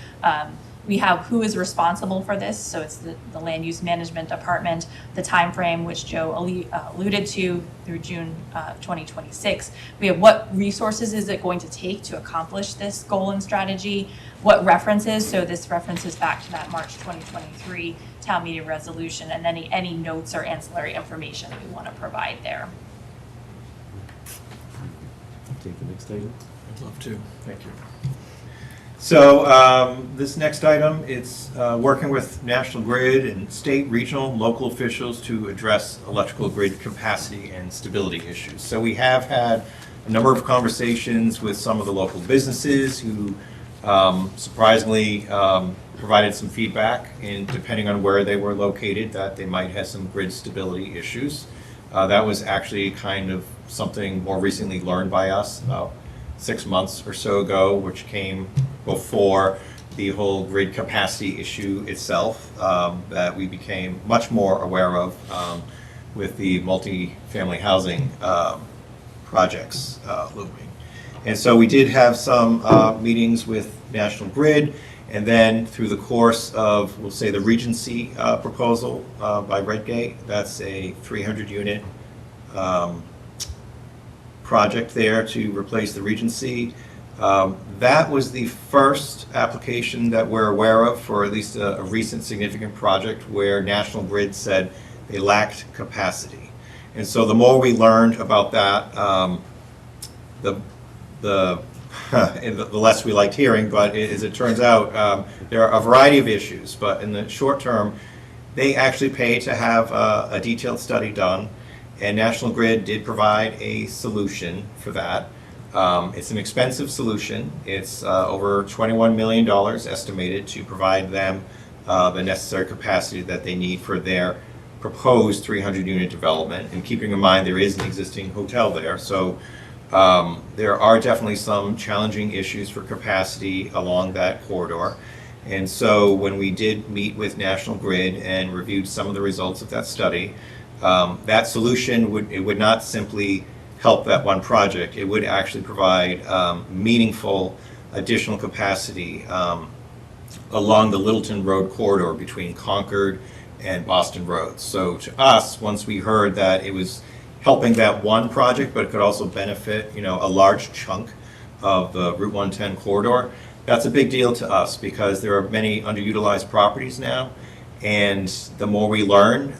we have who is responsible for this. So it's the Land Use Management Department, the time frame, which Joe alluded to, through June 2026. We have what resources is it going to take to accomplish this goal and strategy, what references, so this references back to that March 2023 town meeting resolution, and then any notes or ancillary information that we want to provide there. Take the next item. I'd love to. Thank you. So this next item, it's working with National Grid and state, regional, local officials to address electrical grid capacity and stability issues. So we have had a number of conversations with some of the local businesses who surprisingly provided some feedback, and depending on where they were located, that they might have some grid stability issues. That was actually kind of something more recently learned by us about 6 months or so ago, which came before the whole grid capacity issue itself, that we became much more aware of with the multi-family housing projects looming. And so we did have some meetings with National Grid, and then through the course of, we'll say, the Regency proposal by Redgate, that's a 300-unit project there to replace the Regency. That was the first application that we're aware of for at least a recent significant project where National Grid said they lacked capacity. And so the more we learned about that, the less we liked hearing, but as it turns out, there are a variety of issues, but in the short term, they actually pay to have a detailed study done, and National Grid did provide a solution for that. It's an expensive solution. It's over $21 million estimated to provide them the necessary capacity that they need for their proposed 300-unit development, and keeping in mind there is an existing hotel there, so there are definitely some challenging issues for capacity along that corridor. And so when we did meet with National Grid and reviewed some of the results of that study, that solution would not simply help that one project. It would actually provide meaningful additional capacity along the Littleton Road corridor between Concord and Boston Road. So to us, once we heard that it was helping that one project, but it could also benefit, a large chunk of the Route 110 corridor, that's a big deal to us because there are many underutilized properties now, and the more we learn,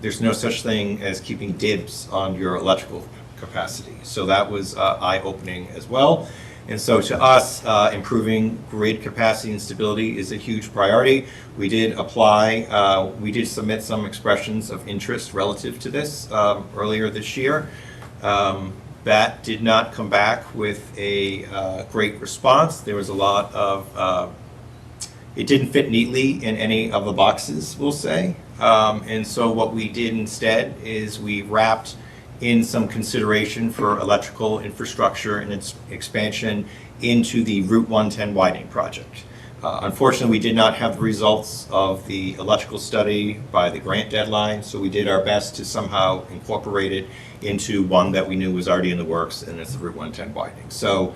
there's no such thing as keeping dibs on your electrical capacity. So that was eye-opening as well. And so to us, improving grid capacity and stability is a huge priority. We did apply, we did submit some expressions of interest relative to this earlier this year. That did not come back with a great response. There was a lot of, it didn't fit neatly in any of the boxes, we'll say. And so what we did instead is we wrapped in some consideration for electrical infrastructure and its expansion into the Route 110 widening project. Unfortunately, we did not have the results of the electrical study by the grant deadline, so we did our best to somehow incorporate it into one that we knew was already in the works, and it's the Route 110 widening. So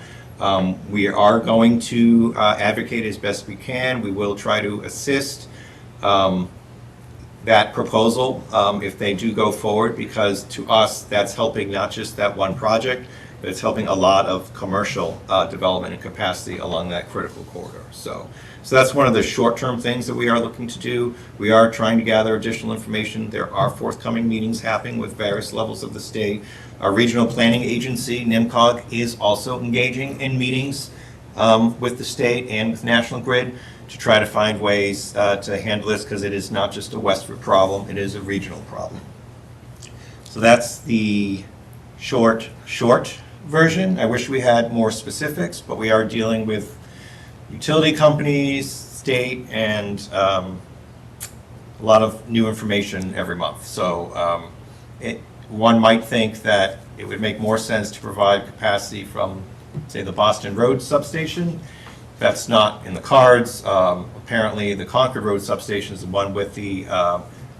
we are going to advocate as best we can. We will try to assist that proposal if they do go forward, because to us that's helping not just that one project, but it's helping a lot of commercial development and capacity along that critical corridor. So that's one of the short-term things that we are looking to do. We are trying to gather additional information. There are forthcoming meetings happening with various levels of the state. Our regional planning agency, NIMCOG, is also engaging in meetings with the state and with National Grid to try to find ways to handle this, because it is not just a Westford problem, it is a regional problem. So that's the short version. I wish we had more specifics, but we are dealing with utility companies, state, and a lot of new information every month. So one might think that it would make more sense to provide capacity from, say, the Boston Road substation. That's not in the cards. Apparently, the Concord Road substation is the one with the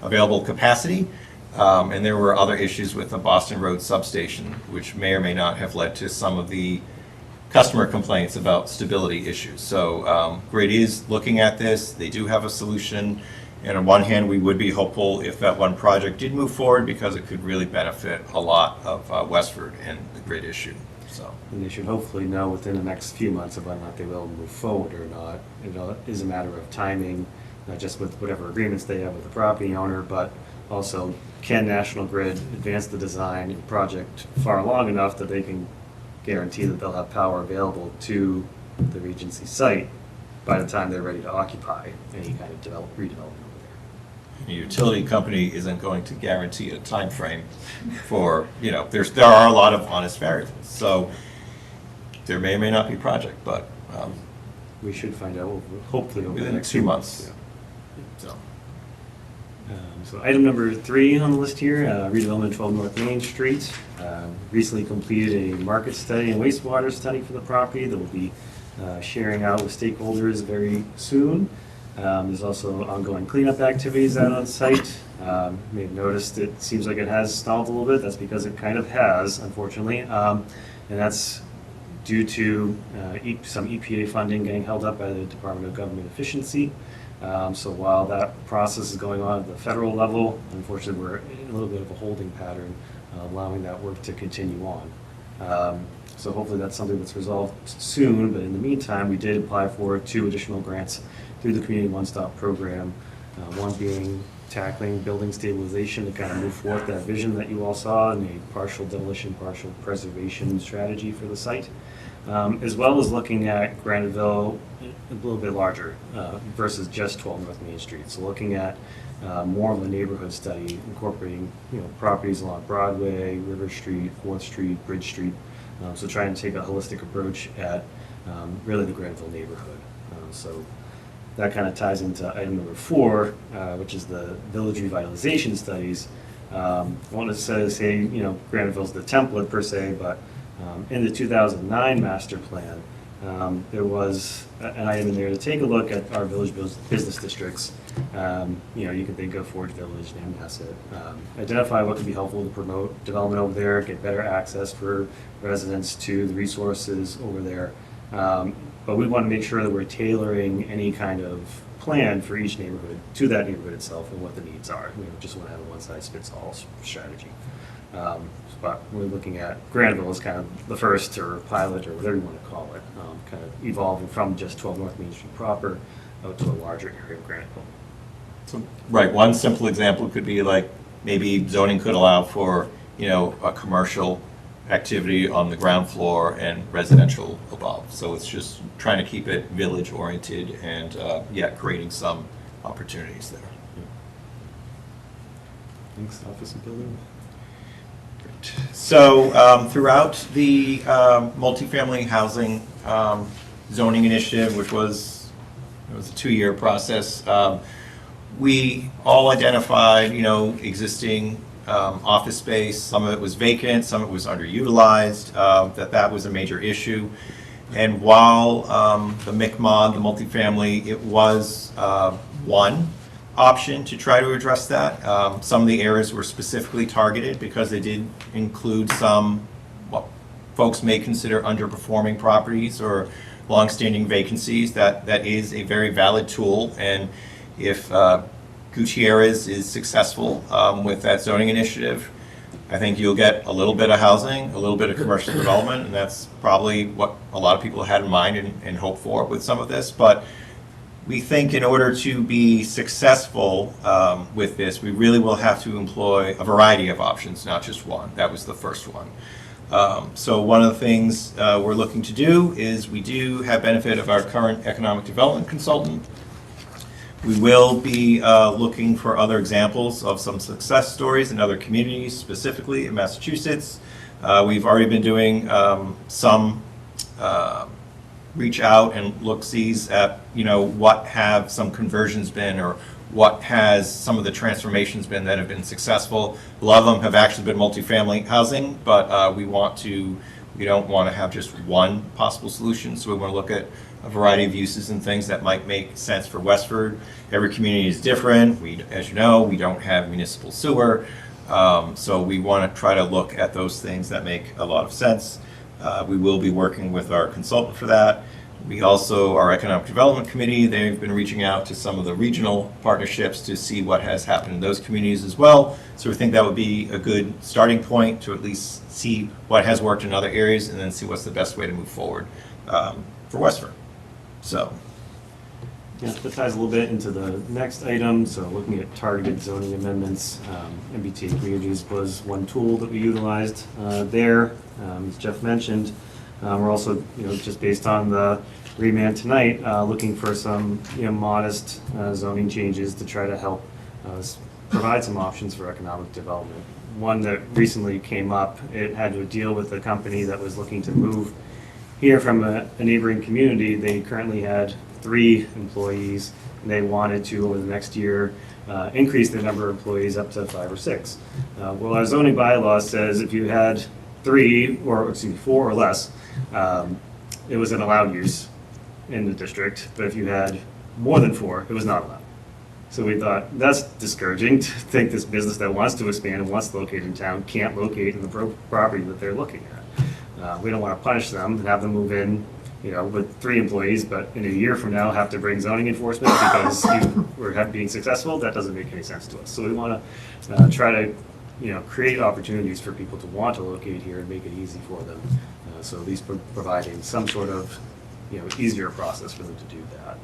available capacity, and there were other issues with the Boston Road substation, which may or may not have led to some of the customer complaints about stability issues. So Grid is looking at this. They do have a solution, and on one hand, we would be hopeful if that one project did move forward, because it could really benefit a lot of Westford and the Grid issue. So. And they should hopefully know within the next few months of whether or not they will move forward or not. It is a matter of timing, not just with whatever agreements they have with the property owner, but also can National Grid advance the design and project far along enough that they can guarantee that they'll have power available to the Regency site by the time they're ready to occupy any kind of redevelopment over there. A utility company isn't going to guarantee a time frame for, there are a lot of honest variables. So there may or may not be a project, but we should find out hopefully over the within next 2 few months. So. So item number 3 on the list here, redevelopment 12 North Main Street. Recently completed a market study and wastewater study for the property that will be sharing out with stakeholders very soon. There's also ongoing cleanup activities out on site. You may have noticed it seems like it has stalled a little bit. That's because it kind of has, unfortunately. And that's due to some EPA funding getting held up by the Department of Government Efficiency. So while that process is going on at the federal level, unfortunately, we're in a little bit of a holding pattern, allowing that work to continue on. So hopefully that's something that's resolved soon, but in the meantime, we did apply for 2 additional grants through the Community One-Stop Program, one being tackling building stabilization to kind of move forth that vision that you all saw, and a partial demolition, partial preservation strategy for the site. As well as looking at Graniteville a little bit larger versus just 12 North Main Street. So looking at more of a neighborhood study, incorporating properties along Broadway, River Street, 4th Street, Bridge Street. So trying to take a holistic approach at really the Graniteville neighborhood. So that kind of ties into item number 4, which is the village revitalization studies. I won't necessarily say Graniteville's the template per se, but in the 2009 master plan, there was an item in there to take a look at our village business districts. You can think of Forge Village, Namhasset, identify what could be helpful to promote development over there, get better access for residents to the resources over there. But we want to make sure that we're tailoring any kind of plan for each neighborhood to that neighborhood itself and what the needs are. We don't just want to have a one-size-fits-all strategy. But we're looking at Graniteville as kind of the first or pilot or whatever you want to call it, kind of evolving from just 12 North Main Street proper out to a larger area of Graniteville. So, right, one simple example could be like maybe zoning could allow for, a commercial activity on the ground floor and residential above. So it's just trying to keep it village oriented and creating some opportunities there. Thanks, Office and Building. So throughout the multifamily housing zoning initiative, which was a 2-year process, we all identified, existing office space. Some of it was vacant, some of it was underutilized. That was a major issue. And while the MICMOD, the multifamily, it was one option to try to address that. Some of the areas were specifically targeted because they did include some what folks may consider underperforming properties or longstanding vacancies. That is a very valid tool, and if Gutierrez is successful with that zoning initiative, I think you'll get a little bit of housing, a little bit of commercial development, and that's probably what a lot of people had in mind and hoped for with some of this. But we think in order to be successful with this, we really will have to employ a variety of options, not just one. That was the first one. So one of the things we're looking to do is we do have benefit of our current economic development consultant. We will be looking for other examples of some success stories in other communities, specifically in Massachusetts. We've already been doing some reach out and look-sees at, what have some conversions been or what has some of the transformations been that have been successful. A lot of them have actually been multifamily housing, but we don't want to have just one possible solution, so we want to look at a variety of uses and things that might make sense for Westford. Every community is different. As you know, we don't have municipal sewer, so we want to try to look at those things that make a lot of sense. We will be working with our consultant for that. We also, our Economic Development Committee, they've been reaching out to some of the regional partnerships to see what has happened in those communities as well. So we think that would be a good starting point to at least see what has worked in other areas and then see what's the best way to move forward for Westford. So. Yeah, that ties a little bit into the next item. So looking at targeted zoning amendments, MBTA communities was one tool that we utilized there. As Jeff mentioned, we're also, just based on the Remand tonight, looking for some, modest zoning changes to try to help provide some options for economic development. One that recently came up, it had to deal with a company that was looking to move here from a neighboring community. They currently had 3 employees, and they wanted to, over the next year, increase their number of employees up to 5 or 6. Well, our zoning bylaw says if you had 4 or less, it was an allowed use in the district, but if you had more than 4, it was not allowed. So we thought, that's discouraging to think this business that wants to expand and wants to locate in town can't locate in the property that they're looking at. We don't want to punish them and have them move in, with 3 employees, but in a year from now have to bring zoning enforcement because you were being successful. That doesn't make any sense to us. So we want to try to, create opportunities for people to want to locate here and make it easy for them. So at least providing some sort of, easier process for them to do that.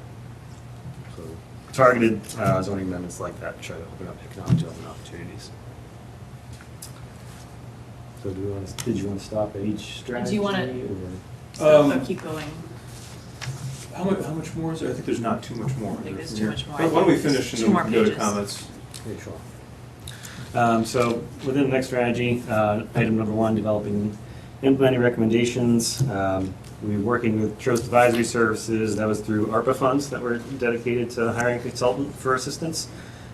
So targeted zoning amendments like that to try to open up economic development opportunities. So did you want to stop at each strategy? Do you want to keep going? How much more is there? I think there's not too much more. I think there's too much more. Why don't we finish and then we can go to comments? Okay, sure. So within the next strategy, item number 1, developing implementing recommendations. We're working with Trust Advisory Services. That was through ARPA funds that were dedicated to hiring a consultant for assistance.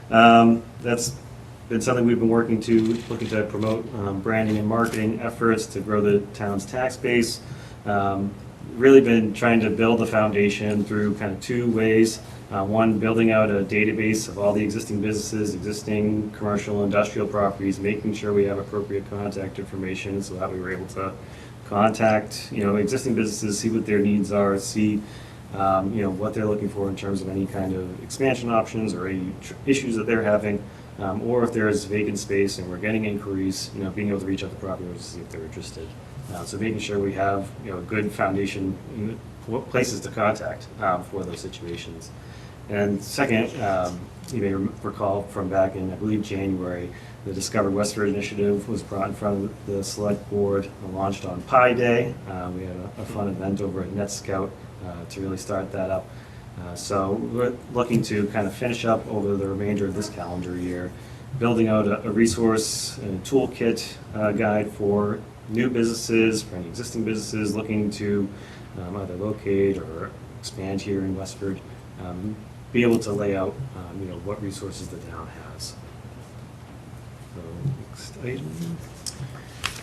That's been something we've been looking to promote branding and marketing efforts to grow the town's tax base. Really been trying to build a foundation through kind of 2 ways. One, building out a database of all the existing businesses, existing commercial, industrial properties, making sure we have appropriate contact information so that we were able to contact, existing businesses, see what their needs are, see, what they're looking for in terms of any kind of expansion options or any issues that they're having, or if there is vacant space and we're getting inquiries, being able to reach out to property owners to see if they're interested. So making sure we have, a good foundation, places to contact for those situations. And second, you may recall from back in, I believe, January, the Discover Westford initiative was brought in front of the select board and launched on Pi Day. We had a fun event over at NetScout to really start that up. So we're looking to kind of finish up over the remainder of this calendar year, building out a resource and toolkit guide for new businesses, for any existing businesses looking to either locate or expand here in Westford, be able to lay out what resources the town has. So next item.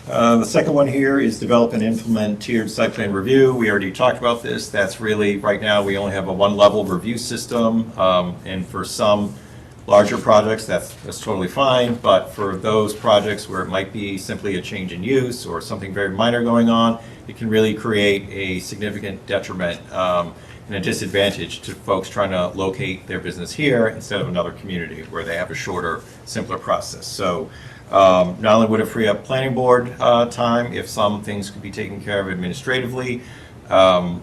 The second one here is develop and implement tiered site plan review. We already talked about this. That's really, right now, we only have a 1-level review system, and for some larger projects, that's totally fine, but for those projects where it might be simply a change in use or something very minor going on, it can really create a significant detriment and a disadvantage to folks trying to locate their business here instead of another community where they have a shorter, simpler process. So not only would it free up planning board time if some things could be taken care of administratively, a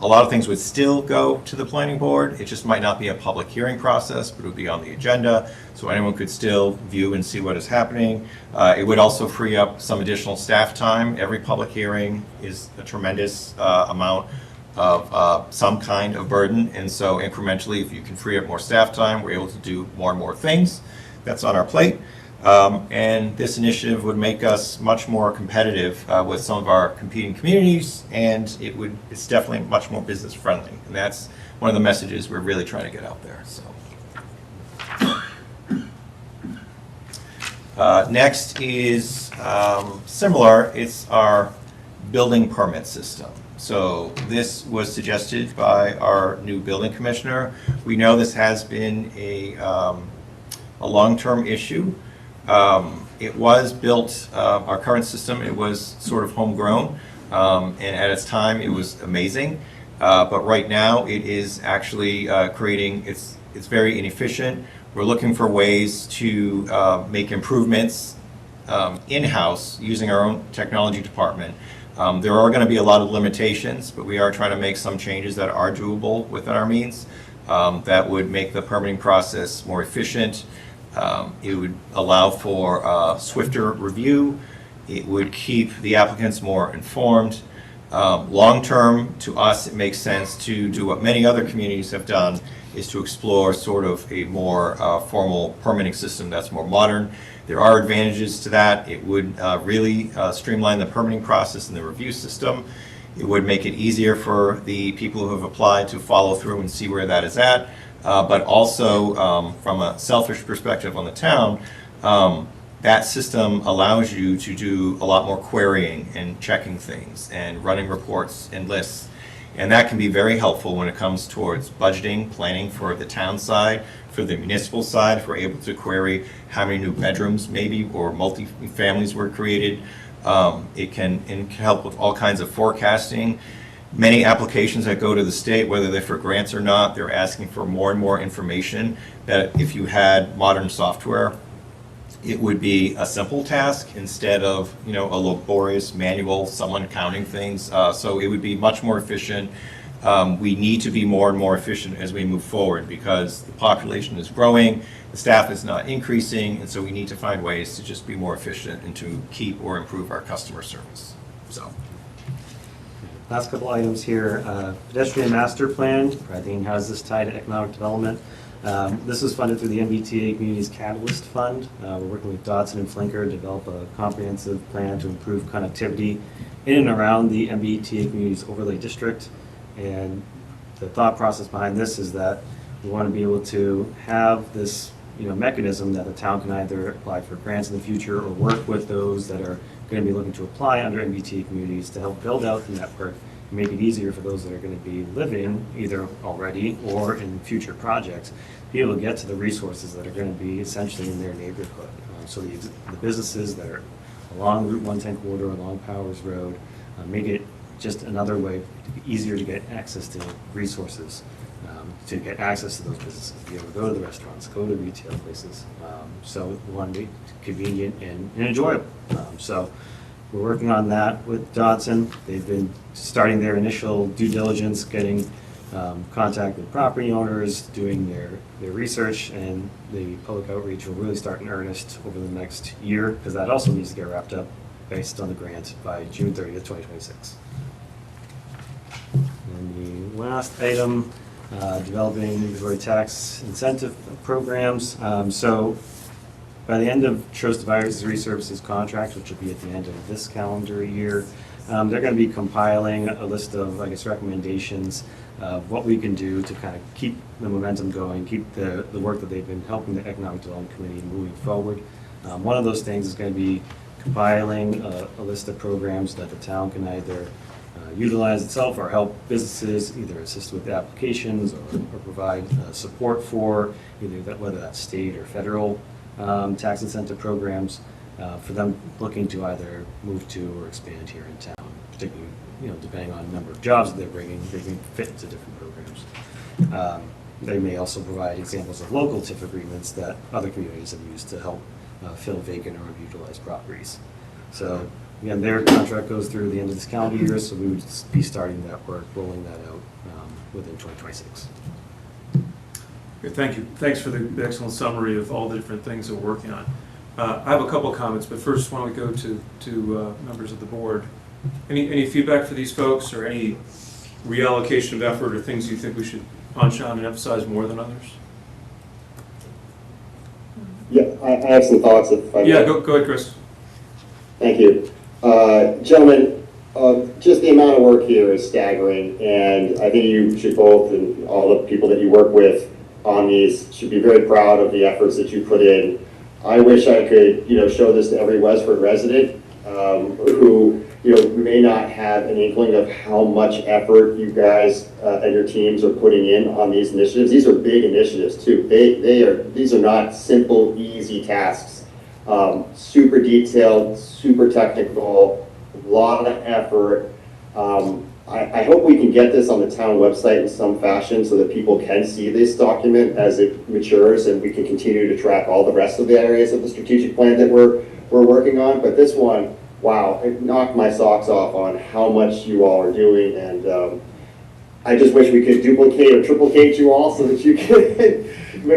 lot of things would still go to the planning board. It just might not be a public hearing process, but it would be on the agenda, so anyone could still view and see what is happening. It would also free up some additional staff time. Every public hearing is a tremendous amount of some kind of burden, and so incrementally, if you can free up more staff time, we're able to do more and more things that's on our plate. And this initiative would make us much more competitive with some of our competing communities, and it's definitely much more business friendly. And that's one of the messages we're really trying to get out there. So, next is similar. It's our building permit system. So this was suggested by our new building commissioner. We know this has been a long-term issue. It was built, our current system, it was sort of homegrown, and at its time it was amazing, but right now it is actually creating, it's very inefficient. We're looking for ways to make improvements in-house using our own technology department. There are going to be a lot of limitations, but we are trying to make some changes that are doable within our means that would make the permitting process more efficient. It would allow for swifter review. It would keep the applicants more informed. Long-term, to us, it makes sense to do what many other communities have done, is to explore sort of a more formal permitting system that's more modern. There are advantages to that. It would really streamline the permitting process and the review system. It would make it easier for the people who have applied to follow through and see where that is at. But also, from a selfish perspective on the town, that system allows you to do a lot more querying and checking things and running reports and lists. And that can be very helpful when it comes towards budgeting, planning for the town side, for the municipal side, if we're able to query how many new bedrooms maybe or multi-families were created. It can help with all kinds of forecasting. Many applications that go to the state, whether they're for grants or not, they're asking for more and more information that if you had modern software, it would be a simple task instead of, a laborious manual, someone counting things. So it would be much more efficient. We need to be more and more efficient as we move forward because the population is growing, the staff is not increasing, and so we need to find ways to just be more efficient and to keep or improve our customer service. So. Last couple items here. Pedestrian master plan. I think how is this tied to economic development? This was funded through the MBTA Communities Catalyst Fund. We're working with Dodson and Flinker to develop a comprehensive plan to improve connectivity in and around the MBTA Communities Overlay District. And the thought process behind this is that we want to be able to have this mechanism that the town can either apply for grants in the future or work with those that are going to be looking to apply under MBTA communities to help build out the network and make it easier for those that are going to be living either already or in future projects, be able to get to the resources that are going to be essentially in their neighborhood. So the businesses that are along Route 110 corridor, along Powers Road, make it just another way to be easier to get access to resources, to get access to those businesses, to be able to go to the restaurants, go to retail places. So we want to be convenient and enjoyable. So we're working on that with Dodson. They've been starting their initial due diligence, getting contact with property owners, doing their research, and the public outreach will really start in earnest over the next year, because that also needs to get wrapped up based on the grant by June 30th, 2026. And the last item, developing inventory tax incentive programs. So by the end of Trust Advisory Services contract, which will be at the end of this calendar year, they're going to be compiling a list of, recommendations of what we can do to kind of keep the momentum going, keep the work that they've been helping the Economic Development Committee moving forward. One of those things is going to be compiling a list of programs that the town can either utilize itself or help businesses either assist with applications or provide support for, either whether that's state or federal tax incentive programs for them looking to either move to or expand here in town, particularly depending on the number of jobs that they're bringing, they can fit into different programs. They may also provide examples of local TIF agreements that other communities have used to help fill vacant or unutilized properties. So again, their contract goes through the end of this calendar year, so we would be starting that work, rolling that out within 2026. Okay, thank you. Thanks for the excellent summary of all the different things that we're working on. I have a couple comments, but first why don't we go to members of the board. Any feedback for these folks, or any reallocation of effort, or things you think we should punch on and emphasize more than others? Yeah, I have some thoughts if I may. Yeah, go ahead, Chris. Thank you. Gentlemen, just the amount of work here is staggering, and I think you should both, and all the people that you work with on these, should be very proud of the efforts that you put in. I wish I could, show this to every Westford resident who, may not have an inkling of how much effort you guys and your teams are putting in on these initiatives. These are big initiatives too. These are not simple, easy tasks. Super detailed, super technical, a lot of effort. I hope we can get this on the town website in some fashion so that people can see this document as it matures, and we can continue to track all the rest of the areas of the strategic plan that we're working on. But this one, wow, it knocked my socks off on how much you all are doing, and I just wish we could duplicate or triplicate you all so that you can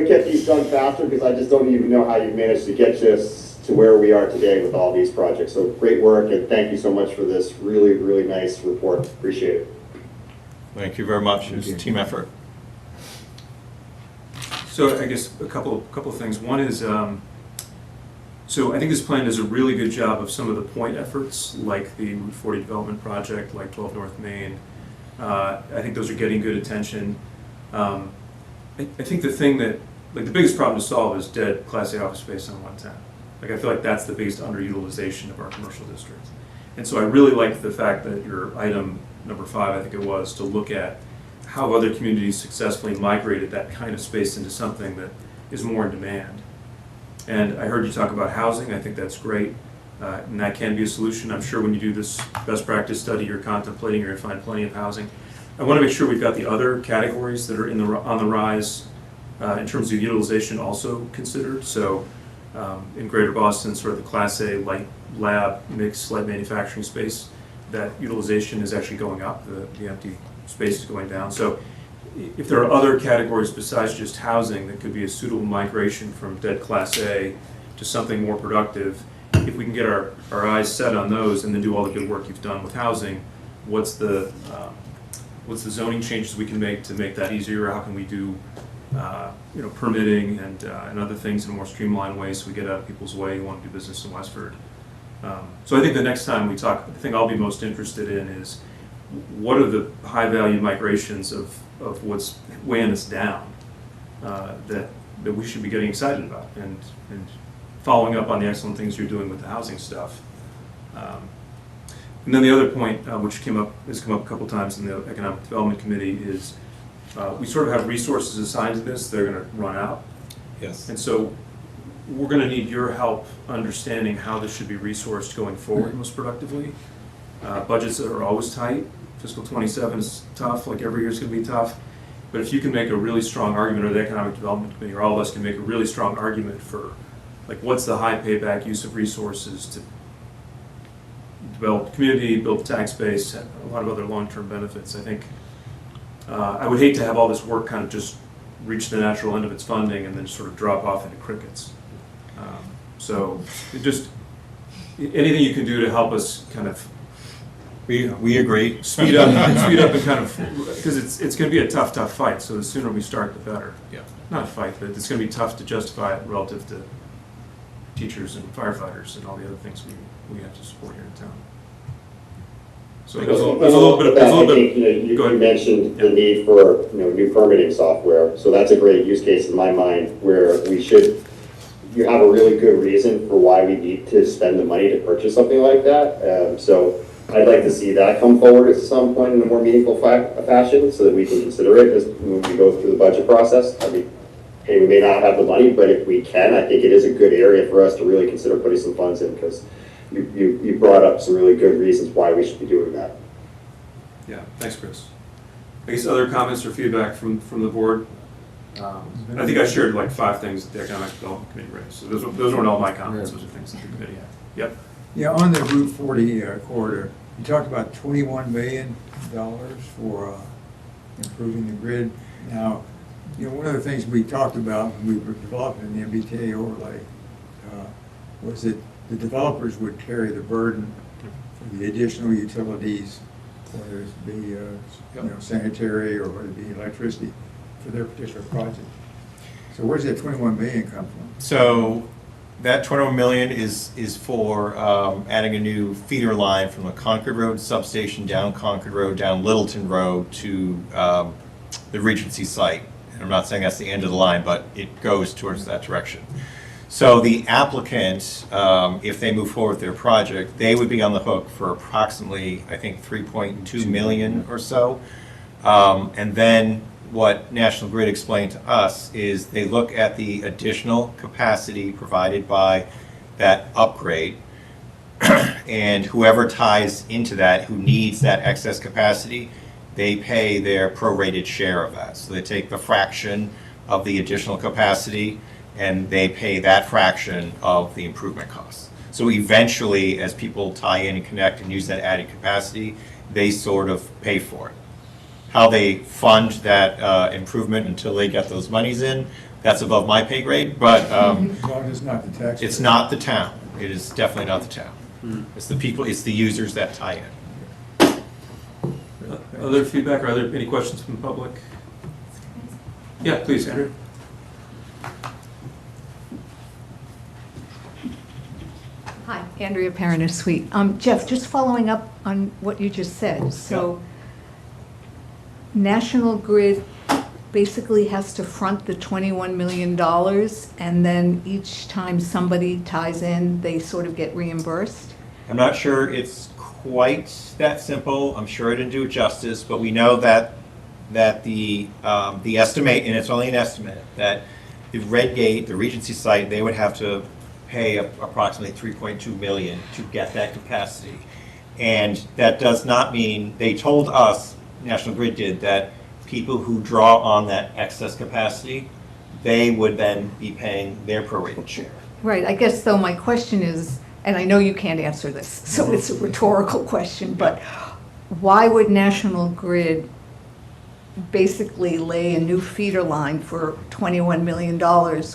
get these done faster, because I just don't even know how you managed to get this to where we are today with all these projects. So great work, and thank you so much for this really, really nice report. Appreciate it. Thank you very much. It was a team effort. So I guess a couple of things. One is, so I think this plan does a really good job of some of the point efforts, like the Route 40 development project, like 12 North Main. I think those are getting good attention. I think the thing that, like the biggest problem to solve is dead Class A office space on 110. Like I feel like that's the biggest underutilization of our commercial district. And so I really like the fact that your item number 5, I think it was, to look at how other communities successfully migrated that kind of space into something that is more in demand. And I heard you talk about housing. I think that's great. And that can be a solution. I'm sure when you do this best practice study you're contemplating, you're going to find plenty of housing. I want to make sure we've got the other categories that are on the rise in terms of utilization also considered. So in Greater Boston, sort of the Class A light lab, mixed light manufacturing space, that utilization is actually going up. The empty space is going down. So if there are other categories besides just housing that could be a suitable migration from dead Class A to something more productive, if we can get our eyes set on those and then do all the good work you've done with housing, what's the zoning changes we can make to make that easier? How can we do permitting and other things in a more streamlined way so we get out of people's way who want to do business in Westford? So I think the next time we talk, the thing I'll be most interested in is what are the high-value migrations of what's weighing us down that we should be getting excited about and following up on the excellent things you're doing with the housing stuff. And then the other point, which has come up a couple times in the Economic Development Committee, is we sort of have resources assigned to this. They're going to run out. Yes. And so we're going to need your help understanding how this should be resourced going forward most productively. Budgets are always tight. Fiscal 27 is tough, like every year is going to be tough. But if you can make a really strong argument, or the Economic Development Committee, or all of us can make a really strong argument for, like, what's the high payback use of resources to develop community, build tax base, and a lot of other long-term benefits. I think I would hate to have all this work kind of just reach the natural end of its funding and then sort of drop off into crickets. So anything you can do to help us kind of we agree. Speed up and kind of, because it's going to be a tough fight. So the sooner we start, the better. Yeah. Not a fight, but it's going to be tough to justify it relative to teachers and firefighters and all the other things we have to support here in town. So there's a little bit. You mentioned the need for new permitting software. So that's a great use case in my mind where you have a really good reason for why we need to spend the money to purchase something like that. So I'd like to see that come forward at some point in a more meaningful fashion so that we can consider it as when we go through the budget process. I mean, hey, we may not have the money, but if we can, I think it is a good area for us to really consider putting some funds in, because you brought up some really good reasons why we should be doing that. Yeah, thanks, Chris. I guess other comments or feedback from the board? I think I shared like 5 things that the Economic Development Committee raised. So those weren't all my comments, those are things that the committee had. Yep. Yeah, on the Route 40 corridor, you talked about $21 million for improving the grid. Now, one of the things we talked about when we were developing the MBTA overlay was that the developers would carry the burden for the additional utilities, whether it be sanitary or whether it be electricity, for their particular project. So where's that $21 million come from? So that $21 million is for adding a new feeder line from the Concord Road substation down Concord Road, down Littleton Road to the Regency site. And I'm not saying that's the end of the line, but it goes towards that direction. So the applicant, if they move forward with their project, they would be on the hook for approximately, I think, $3.2 million or so. And then what National Grid explained to us is they look at the additional capacity provided by that upgrade, and whoever ties into that, who needs that excess capacity, they pay their prorated share of that. So they take the fraction of the additional capacity and they pay that fraction of the improvement costs. So eventually, as people tie in and connect and use that added capacity, they sort of pay for it. How they fund that improvement until they get those monies in, that's above my pay grade, but As long as it's not the tax. it's not the town. It is definitely not the town. It's the people, it's the users that tie in. Other feedback, or are there any questions from the public? Yeah, please, Andrew. Hi, Andrea Peraner-Sweet. Jeff, just following up on what you just said. So National Grid basically has to front the $21 million, and then each time somebody ties in, they sort of get reimbursed? I'm not sure it's quite that simple. I'm sure I didn't do it justice, but we know that the estimate, and it's only an estimate, that the Redgate, the Regency site, they would have to pay approximately $3.2 million to get that capacity. And that does not mean, they told us, National Grid did, that people who draw on that excess capacity, they would then be paying their prorated share. Right, I guess though my question is, and I know you can't answer this, so it's a rhetorical question, but why would National Grid basically lay a new feeder line for $21 million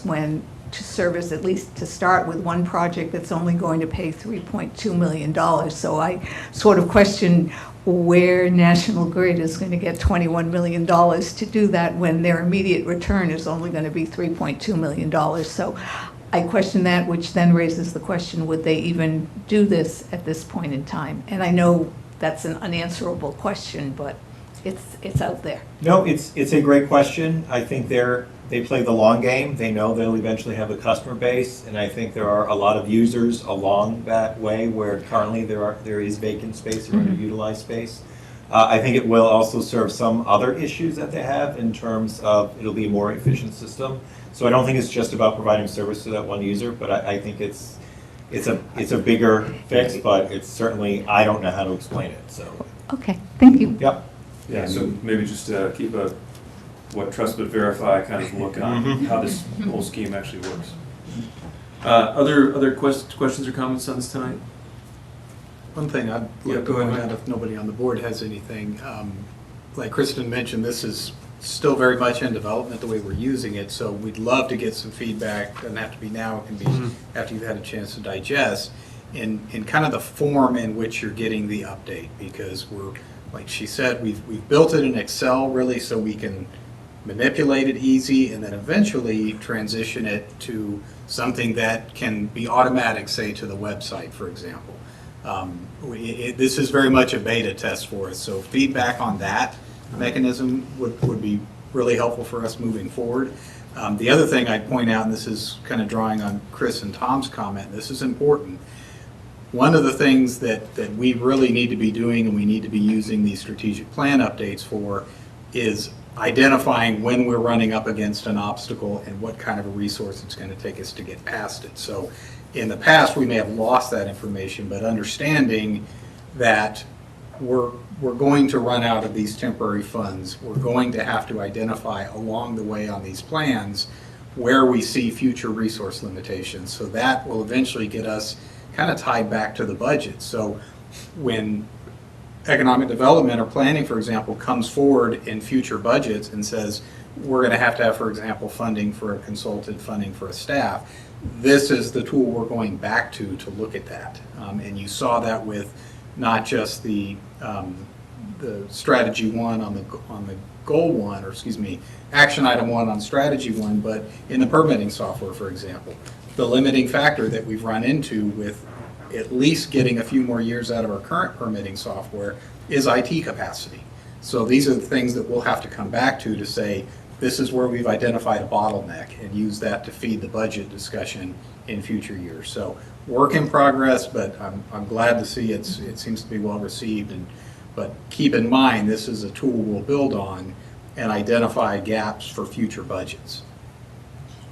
when to service, at least to start with, one project that's only going to pay $3.2 million? So I sort of question where National Grid is going to get $21 million to do that when their immediate return is only going to be $3.2 million. So I question that, which then raises the question, would they even do this at this point in time? And I know that's an unanswerable question, but it's out there. No, it's a great question. I think they play the long game. They know they'll eventually have a customer base, and I think there are a lot of users along that way where currently there is vacant space or underutilized space. I think it will also serve some other issues that they have in terms of it'll be a more efficient system. So I don't think it's just about providing service to that one user, but I think it's a bigger fix, but it's certainly, I don't know how to explain it, so. Okay, thank you. Yep. Yeah, so maybe just keep a what trust but verify kind of look on how this whole scheme actually works. Other questions or comments on this tonight? One thing I'd like to point out, if nobody on the board has anything, like Kristen mentioned, this is still very much in development the way we're using it, so we'd love to get some feedback. Doesn't have to be now, it can be after you've had a chance to digest, in kind of the form in which you're getting the update, because we're, like she said, we've built it in Excel really so we can manipulate it easy and then eventually transition it to something that can be automatic, say to the website, for example. This is very much a beta test for us, so feedback on that mechanism would be really helpful for us moving forward. The other thing I'd point out, and this is kind of drawing on Chris and Tom's comment, this is important. One of the things that we really need to be doing and we need to be using these strategic plan updates for is identifying when we're running up against an obstacle and what kind of a resource it's going to take us to get past it. So in the past, we may have lost that information, but understanding that we're going to run out of these temporary funds, we're going to have to identify along the way on these plans where we see future resource limitations. So that will eventually get us kind of tied back to the budget. So when economic development or planning, for example, comes forward in future budgets and says, we're going to have, for example, funding for a consultant, funding for a staff, this is the tool we're going back to look at that. And you saw that with not just the strategy one on the goal one, or excuse me, action item one on strategy one, but in the permitting software, for example. The limiting factor that we've run into with at least getting a few more years out of our current permitting software is IT capacity. So these are the things that we'll have to come back to say, this is where we've identified a bottleneck and use that to feed the budget discussion in future years. So work in progress, but I'm glad to see it seems to be well received. But keep in mind, this is a tool we'll build on and identify gaps for future budgets.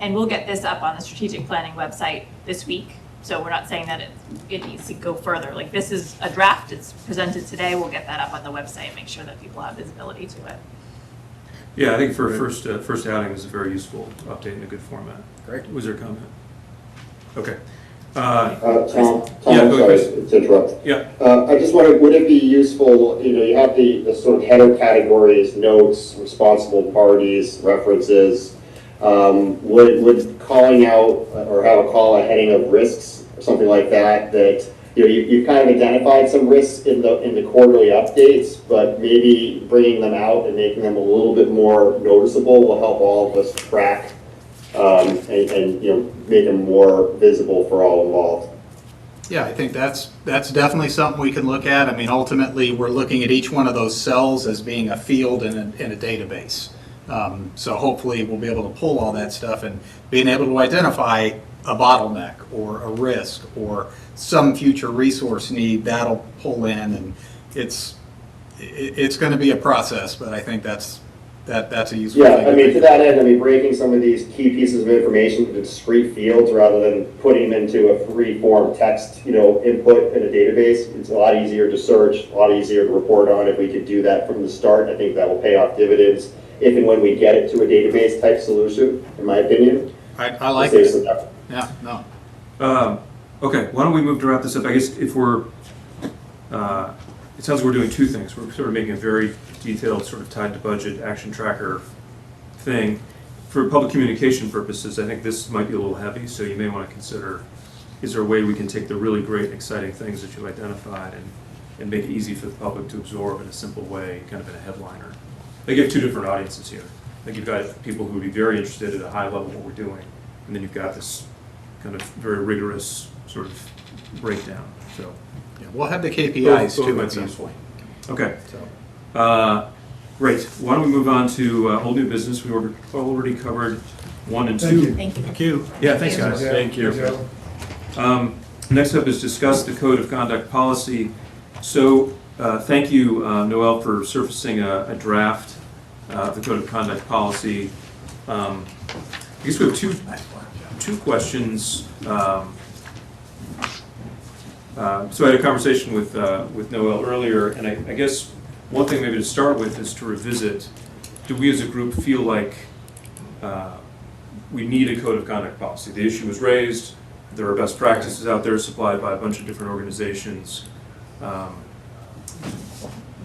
And we'll get this up on the strategic planning website this week. So we're not saying that it needs to go further. Like, this is a draft, it's presented today, we'll get that up on the website and make sure that people have visibility to it. Yeah, I think for a first outing, it was a very useful update in a good format. Great. Was there a comment? Okay. Tom, yeah, go ahead, sorry to interrupt. Yeah. I just wondered, would it be useful, you have the sort of header categories, notes, responsible parties, references. Would calling out or have a call a heading of risks or something like that, that you've kind of identified some risks in the quarterly updates, but maybe bringing them out and making them a little bit more noticeable will help all of us track and make them more visible for all involved. Yeah, I think that's definitely something we can look at. I mean, ultimately, we're looking at each one of those cells as being a field in a database. So hopefully we'll be able to pull all that stuff and being able to identify a bottleneck or a risk or some future resource need, that'll pull in, and it's going to be a process, but I think that's a useful thing. Yeah, I mean, to that end, breaking some of these key pieces of information into discrete fields rather than putting them into a free-form text, input in a database, it's a lot easier to search, a lot easier to report on. If we could do that from the start, I think that will pay off dividends if and when we get it to a database type solution, in my opinion. I like it. Yeah, no. Okay, why don't we move to wrap this up? I guess if we're, it sounds like we're doing two things. We're sort of making a very detailed, sort of tied to budget action tracker thing. For public communication purposes, I think this might be a little heavy, so you may want to consider, is there a way we can take the really great and exciting things that you've identified and make it easy for the public to absorb in a simple way, kind of in a headliner? They give two different audiences here. I think you've got people who would be very interested at a high level in what we're doing, and then you've got this kind of very rigorous sort of breakdown. So yeah, we'll have the KPIs too might at be some useful. point. Okay. So, great. Why don't we move on to old new business? We already covered 1 and 2. Thank you. Thank you. Yeah, thanks, guys. Thank you. Next up is discuss the Code of Conduct policy. So, thank you, Noel, for surfacing a draft of the Code of Conduct policy. I guess we have two questions. So I had a conversation with Noel earlier, and I guess one thing maybe to start with is to revisit, do we as a group feel like we need a Code of Conduct policy? The issue was raised, there are best practices out there supplied by a bunch of different organizations.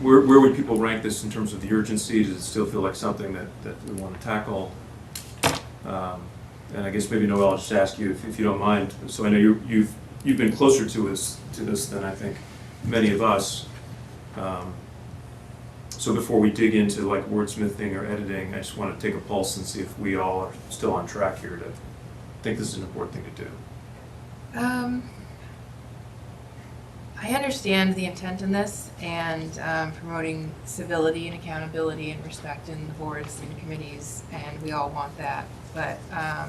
Where would people rank this in terms of the urgency? Does it still feel like something that we want to tackle? And I guess maybe Noel, I'll just ask you if you don't mind. So I know you've been closer to this than I think many of us. So before we dig into like wordsmithing or editing, I just want to take a pulse and see if we all are still on track here to think this is an important thing to do. I understand the intent in this and promoting civility and accountability and respect in the boards and committees, and we all want that. But I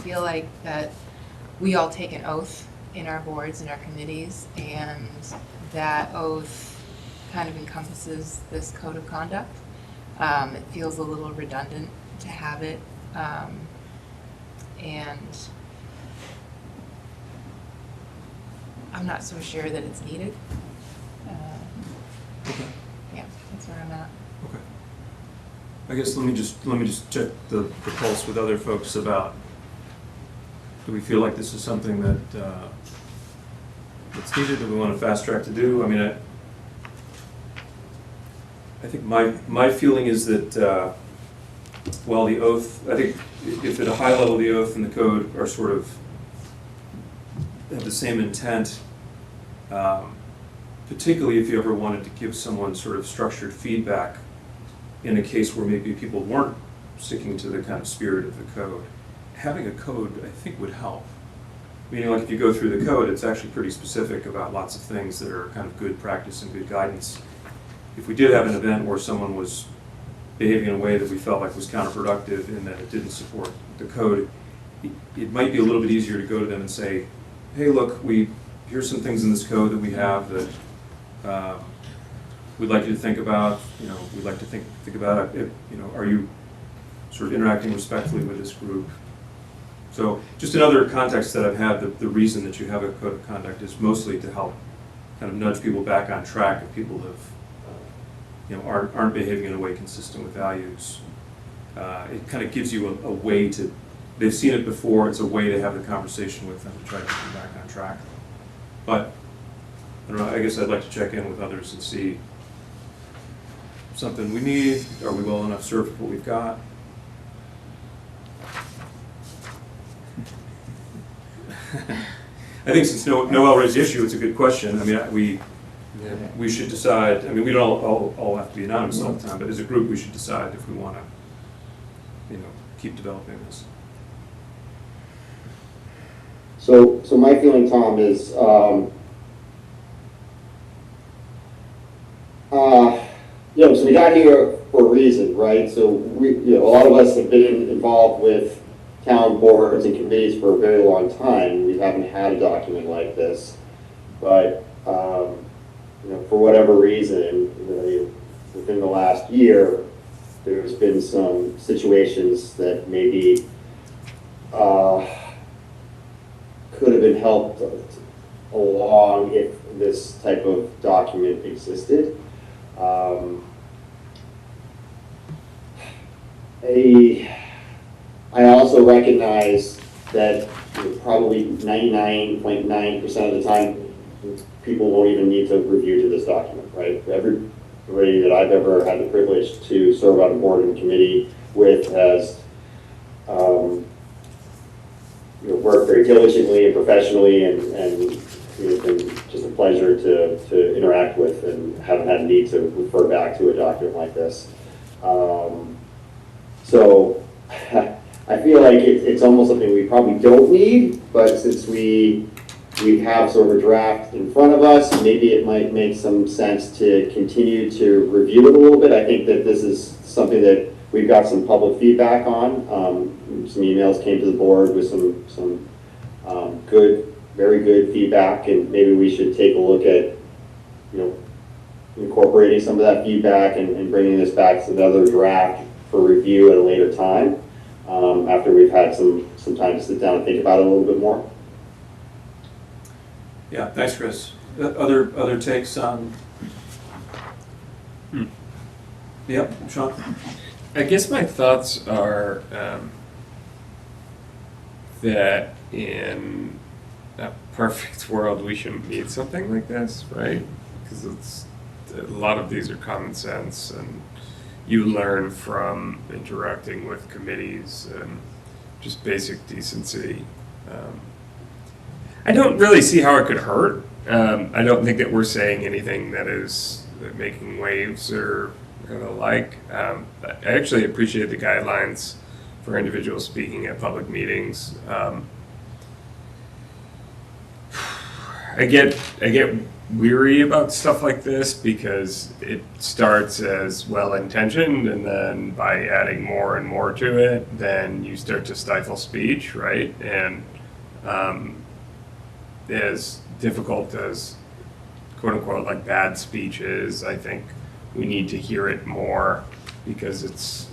feel like that we all take an oath in our boards and our committees, and that oath kind of encompasses this code of conduct. It feels a little redundant to have it, and I'm not so sure that it's needed. Okay. Yeah, that's where I'm at. Okay. I guess let me just check the pulse with other folks about, do we feel like this is something that's needed? Do we want to fast track to do? I mean, I think my feeling is that while the oath, I think if at a high level the oath and the code are sort of have the same intent, particularly if you ever wanted to give someone sort of structured feedback in a case where maybe people weren't sticking to the kind of spirit of the code. Having a code, I think, would help. Meaning, like, if you go through the code, it's actually pretty specific about lots of things that are kind of good practice and good guidance. If we did have an event where someone was behaving in a way that we felt like was counterproductive and that it didn't support the code, it might be a little bit easier to go to them and say, hey, look, here's some things in this code that we have that we'd like you to think about. We'd like to think about it. Are you sort of interacting respectfully with this group? So just another context that I've had, the reason that you have a code of conduct is mostly to help kind of nudge people back on track if people have, aren't behaving in a way consistent with values. It kind of gives you a way to, they've seen it before, it's a way to have the conversation with them to try to get them back on track. But, I don't know, I guess I'd like to check in with others and see something we need. Are we well enough served with what we've got? I think since Noel raised the issue, it's a good question. I mean, we should decide, I mean, we don't all have to be anonymous all the time, but as a group, we should decide if we want to, keep developing this. So my feeling, Tom, is, so we got here for a reason, right? So a lot of us have been involved with town boards and committees for a very long time. We haven't had a document like this, but for whatever reason, within the last year, there's been some situations that maybe could have been helped along if this type of document existed. I also recognize that probably 99.9% of the time, people won't even need to review to this document, right? Everybody that I've ever had the privilege to serve on a board and committee with has worked very diligently and professionally, and it's been just a pleasure to interact with, and haven't had a need to refer back to a document like this. So I feel like it's almost something we probably don't need, but since we have sort of a draft in front of us, maybe it might make some sense to continue to review it a little bit. I think that this is something that we've got some public feedback on. Some emails came to the board with some good, very good feedback, and maybe we should take a look at, incorporating some of that feedback and bringing this back to another draft for review at a later time, after we've had some time to sit down and think about it a little bit more. Yeah, thanks, Chris. Other takes on? Yep, Sean? I guess my thoughts are that in a perfect world, we shouldn't need something like this, right? Because a lot of these are common sense, and you learn from interacting with committees and just basic decency. I don't really see how it could hurt. I don't think that we're saying anything that is making waves or the like. I actually appreciate the guidelines for individuals speaking at public meetings. I get weary about stuff like this because it starts as well-intentioned, and then by adding more and more to it, then you start to stifle speech, right? And as difficult as quote-unquote like bad speech is, I think we need to hear it more because it's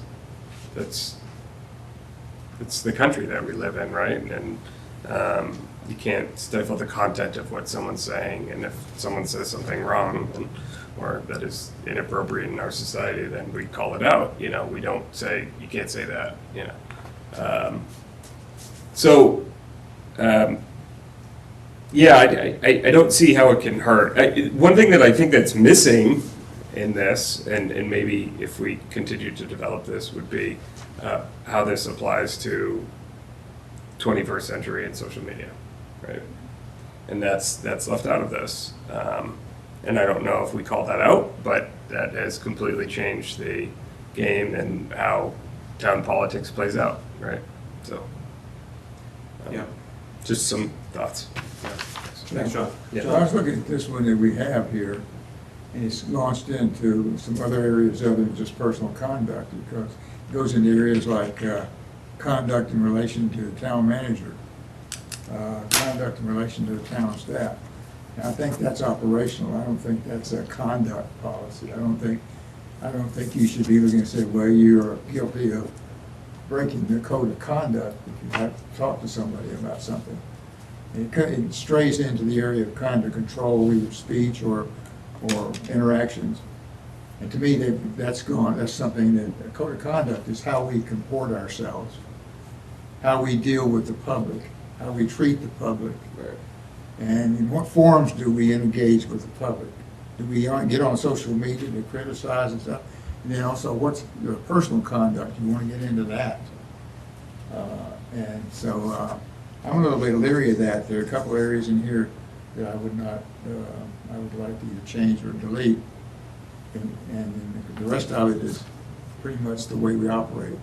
the country that we live in, right? And you can't stifle the content of what someone's saying, and if someone says something wrong or that is inappropriate in our society, then we call it out. We don't say you can't say that. I don't see how it can hurt. One thing that I think that's missing in this, and maybe if we continue to develop this, would be how this applies to 21st century and social media, right? And that's left out of this. And I don't know if we call that out, but that has completely changed the game and how town politics plays out, right? So, just some thoughts. Thanks, Sean. So I was looking at this one that we have here, and it's launched into some other areas other than just personal conduct, because it goes into areas like conduct in relation to the town manager, conduct in relation to the town staff. And I think that's operational. I don't think that's a conduct policy. I don't think you should be looking and say, well, you're guilty of breaking the code of conduct if you have to talk to somebody about something. It strays into the area of kind of control, either speech or interactions. And to me, that's something that the code of conduct is how we comport ourselves, how we deal with the public, how we treat the public, and in what forms do we engage with the public. Do we get on social media to criticize and stuff? And then also, what's your personal conduct? You want to get into that. And so I'm a little bit leery of that. There are a couple areas in here that I would not, I would like to either change or delete. And the rest of it is pretty much the way we operate.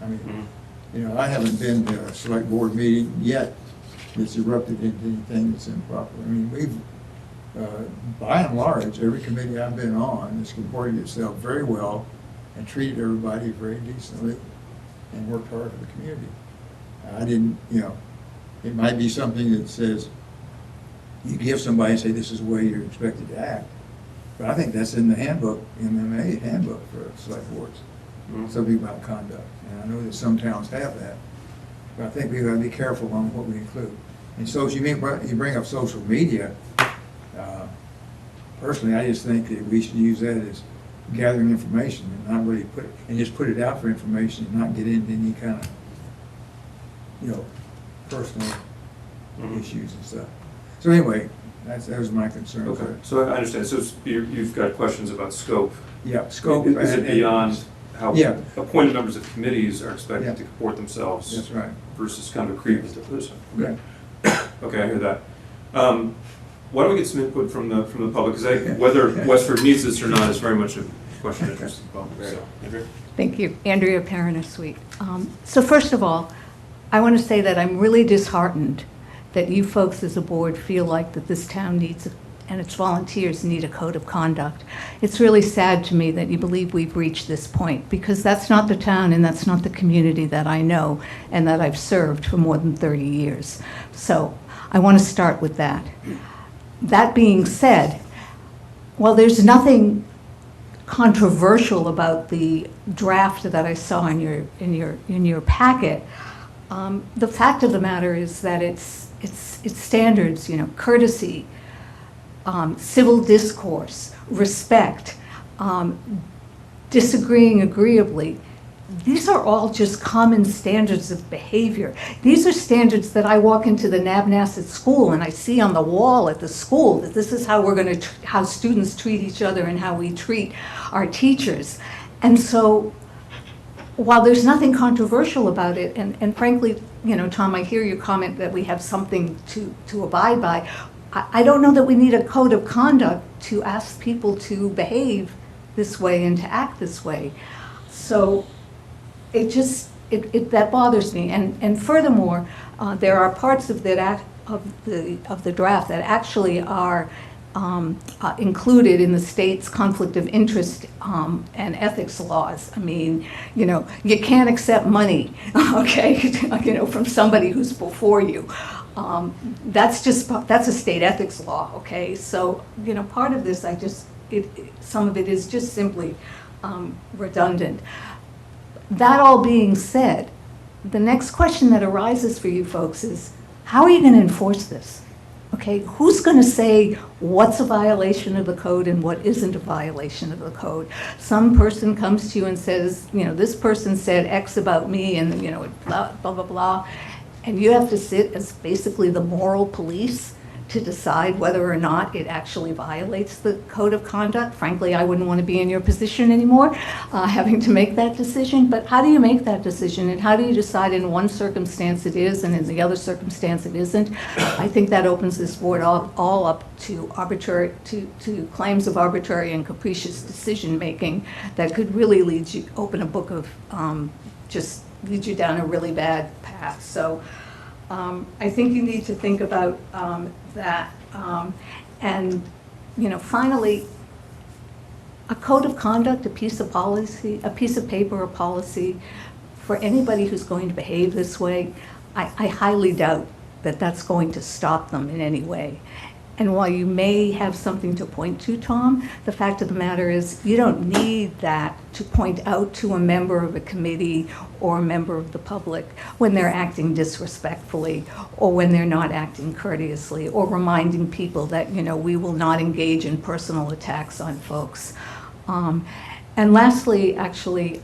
I mean, you know, I haven't been to a select board meeting yet that's erupted into anything that's improper. I mean, we've, by and large, every committee I've been on has comported itself very well and treated everybody very decently and worked hard for the community. I didn't, you know, it might be something that says, you give somebody and say this is the way you're expected to act. But I think that's in the handbook, MMA handbook for select boards. Something about conduct. And I know that some towns have that. But I think we've got to be careful on what we include. And so as you bring up social media, personally, I just think that we should use that as gathering information and not really just put it out for information and not get into any kind of, you know, personal issues and stuff. So anyway, that was my concern. Okay, so I understand. So you've got questions about scope. Yeah, scope. Is it beyond how Yeah. appointed members of committees are expected to comport themselves? That's right. Versus kind of a creep. Yeah. Okay, I hear that. Why don't we get some input from the public? Because whether Westford needs this or not is very much a question of interest to the public. So, Andrea? Thank you. Andrea Peraner-Sweet. So first of all, I want to say that I'm really disheartened that you folks as a board feel like that this town needs, and its volunteers need, a code of conduct. It's really sad to me that you believe we've reached this point, because that's not the town and that's not the community that I know and that I've served for more than 30 years. So I want to start with that. That being said, well, there's nothing controversial about the draft that I saw in your packet. The fact of the matter is that it's standards, you know, courtesy, civil discourse, respect, disagreeing agreeably. These are all just common standards of behavior. These are standards that I walk into the Nabnasset school and I see on the wall at the school that this is how we're going to, how students treat each other and how we treat our teachers. And so, while there's nothing controversial about it, and frankly, you know, Tom, I hear your comment that we have something to abide by. I don't know that we need a code of conduct to ask people to behave this way and to act this way. So that bothers me. And furthermore, there are parts of that of the draft that actually are included in the state's conflict of interest and ethics laws. I mean, you know, you can't accept money, okay, you know, from somebody who's before you. That's a state ethics law, okay? So, you know, part of this, some of it is just simply redundant. That all being said, the next question that arises for you folks is, how are you going to enforce this? Okay, who's going to say what's a violation of the code and what isn't a violation of the code? Some person comes to you and says, you know, this person said X about me and, you know, blah, blah, blah, blah. And you have to sit as basically the moral police to decide whether or not it actually violates the code of conduct. Frankly, I wouldn't want to be in your position anymore, having to make that decision. But how do you make that decision, and how do you decide in one circumstance it is and in the other circumstance it isn't? I think that opens this board all up to arbitrary, to claims of arbitrary and capricious decision making that could really open a book of, just lead you down a really bad path. So I think you need to think about that. And, you know, finally, a code of conduct, a piece of policy, a piece of paper or policy for anybody who's going to behave this way, I highly doubt that that's going to stop them in any way. And while you may have something to point to, Tom, the fact of the matter is you don't need that to point out to a member of a committee or a member of the public when they're acting disrespectfully or when they're not acting courteously, or reminding people that, you know, we will not engage in personal attacks on folks. And lastly, actually,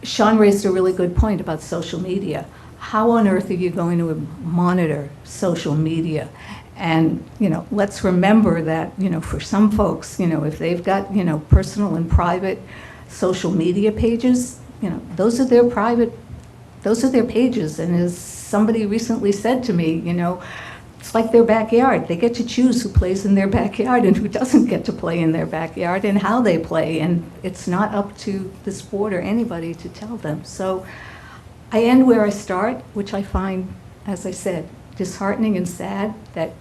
Sean raised a really good point about social media. How on earth are you going to monitor social media? And, you know, let's remember that, you know, for some folks, you know, if they've got, you know, personal and private social media pages, you know, those are their private those are their pages. And as somebody recently said to me, you know, it's like their backyard. They get to choose who plays in their backyard and who doesn't get to play in their backyard and how they play. And it's not up to this board or anybody to tell them. So I end where I start, which I find, as I said, disheartening and sad that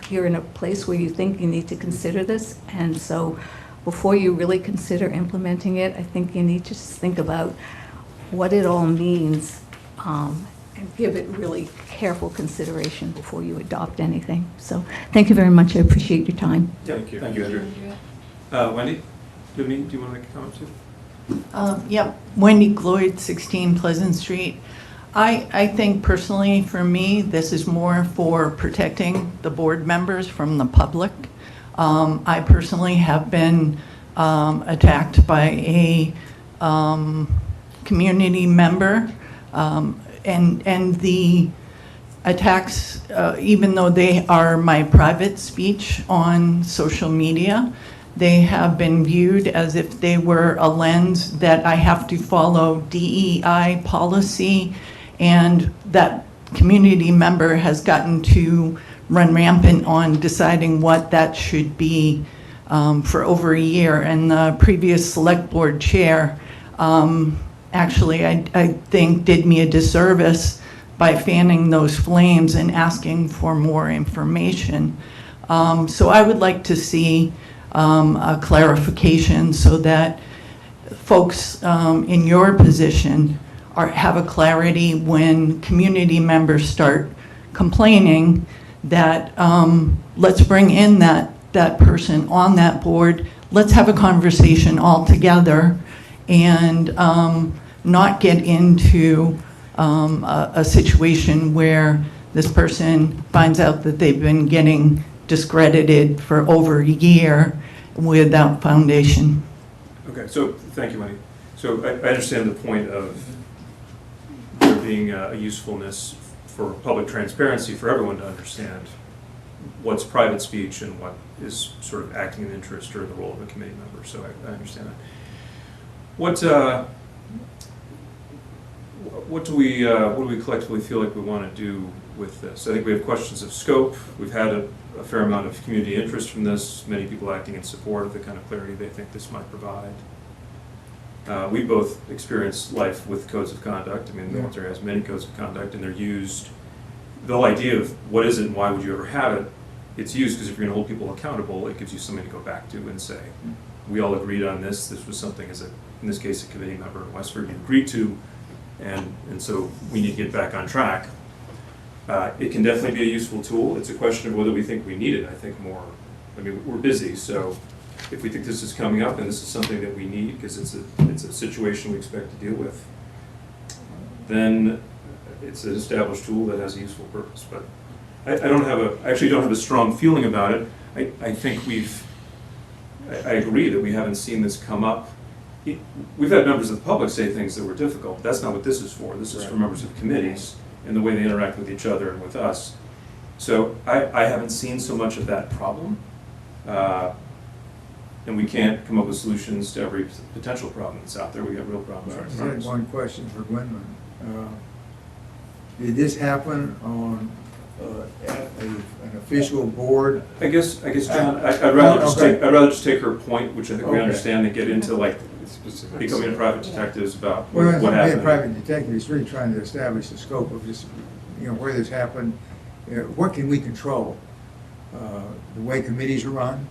you're in a place where you think you need to consider this. And so before you really consider implementing it, I think you need to just think about what it all means and give it really careful consideration before you adopt anything. So thank you very much. I appreciate your time. Thank you, Andrea. Wendy, do you want to make a comment too? Yep, Wendy Gloyd, 16 Pleasant Street. I think personally, for me, this is more for protecting the board members from the public. I personally have been attacked by a community member, and the attacks, even though they are my private speech on social media, they have been viewed as if they were a lens that I have to follow DEI policy, and that community member has gotten to run rampant on deciding what that should be for over a year. And the previous select board chair actually, I think, did me a disservice by fanning those flames and asking for more information. So I would like to see a clarification so that folks in your position have a clarity when community members start complaining that let's bring in that person on that board, let's have a conversation all together and not get into a situation where this person finds out that they've been getting discredited for over a year without foundation. Okay, so thank you, Wendy. So I understand the point of there being a usefulness for public transparency for everyone to understand what's private speech and what is sort of acting in interest or the role of a committee member. So I understand that. What do we collectively feel like we want to do with this? I think we have questions of scope. We've had a fair amount of community interest from this, many people acting in support of the kind of clarity they think this might provide. We both experience life with codes of conduct. I mean, the military has many codes of conduct, and they're used. The whole idea of what is it and why would you ever have it, it's used because if you're going to hold people accountable, it gives you something to go back to and say, we all agreed on this. This was something, in this case, a committee member in Westford you agreed to, and so we need to get back on track. It can definitely be a useful tool. It's a question of whether we think we need it. I think more. I mean, we're busy, so if we think this is coming up and this is something that we need because it's a situation we expect to deal with, then it's an established tool that has a useful purpose. But I actually don't have a strong feeling about it. I think I agree that we haven't seen this come up. We've had members of the public say things that were difficult. That's not what this is for. This is for members of committees and the way they interact with each other and with us. So I haven't seen so much of that problem. And we can't come up with solutions to every potential problem that's out there. We got real problems right in I front had of us. one question for Gwendolyn. Did this happen on an official board? I guess, John, I'd rather just take her point, which I think we Okay. understand, and get into like becoming private detectives about Well, it's what not being a happened. private detective, it's really trying to establish the scope of this, where this happened. What can we control? The way committees are run?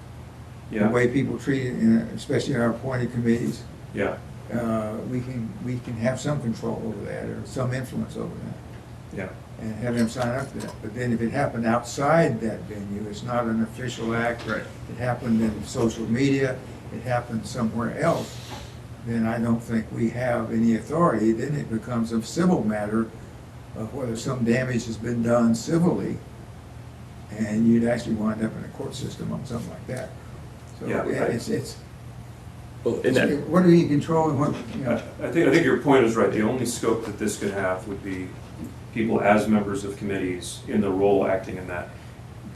The Yeah, way people treat it, especially our appointed committees? yeah, We can have some control over that, or some influence over that, yeah. and have them sign up to that. But then if it happened outside that venue, it's not an official act. Right. It happened in social media, it happened somewhere else, then I don't think we have any authority. Then it becomes a civil matter of whether some damage has been done civilly, and you'd actually wind up in a court system on something like that. So Yeah, what do you control and what, I think your point is right. The only scope that this could have would be people as members of committees in the role acting in that.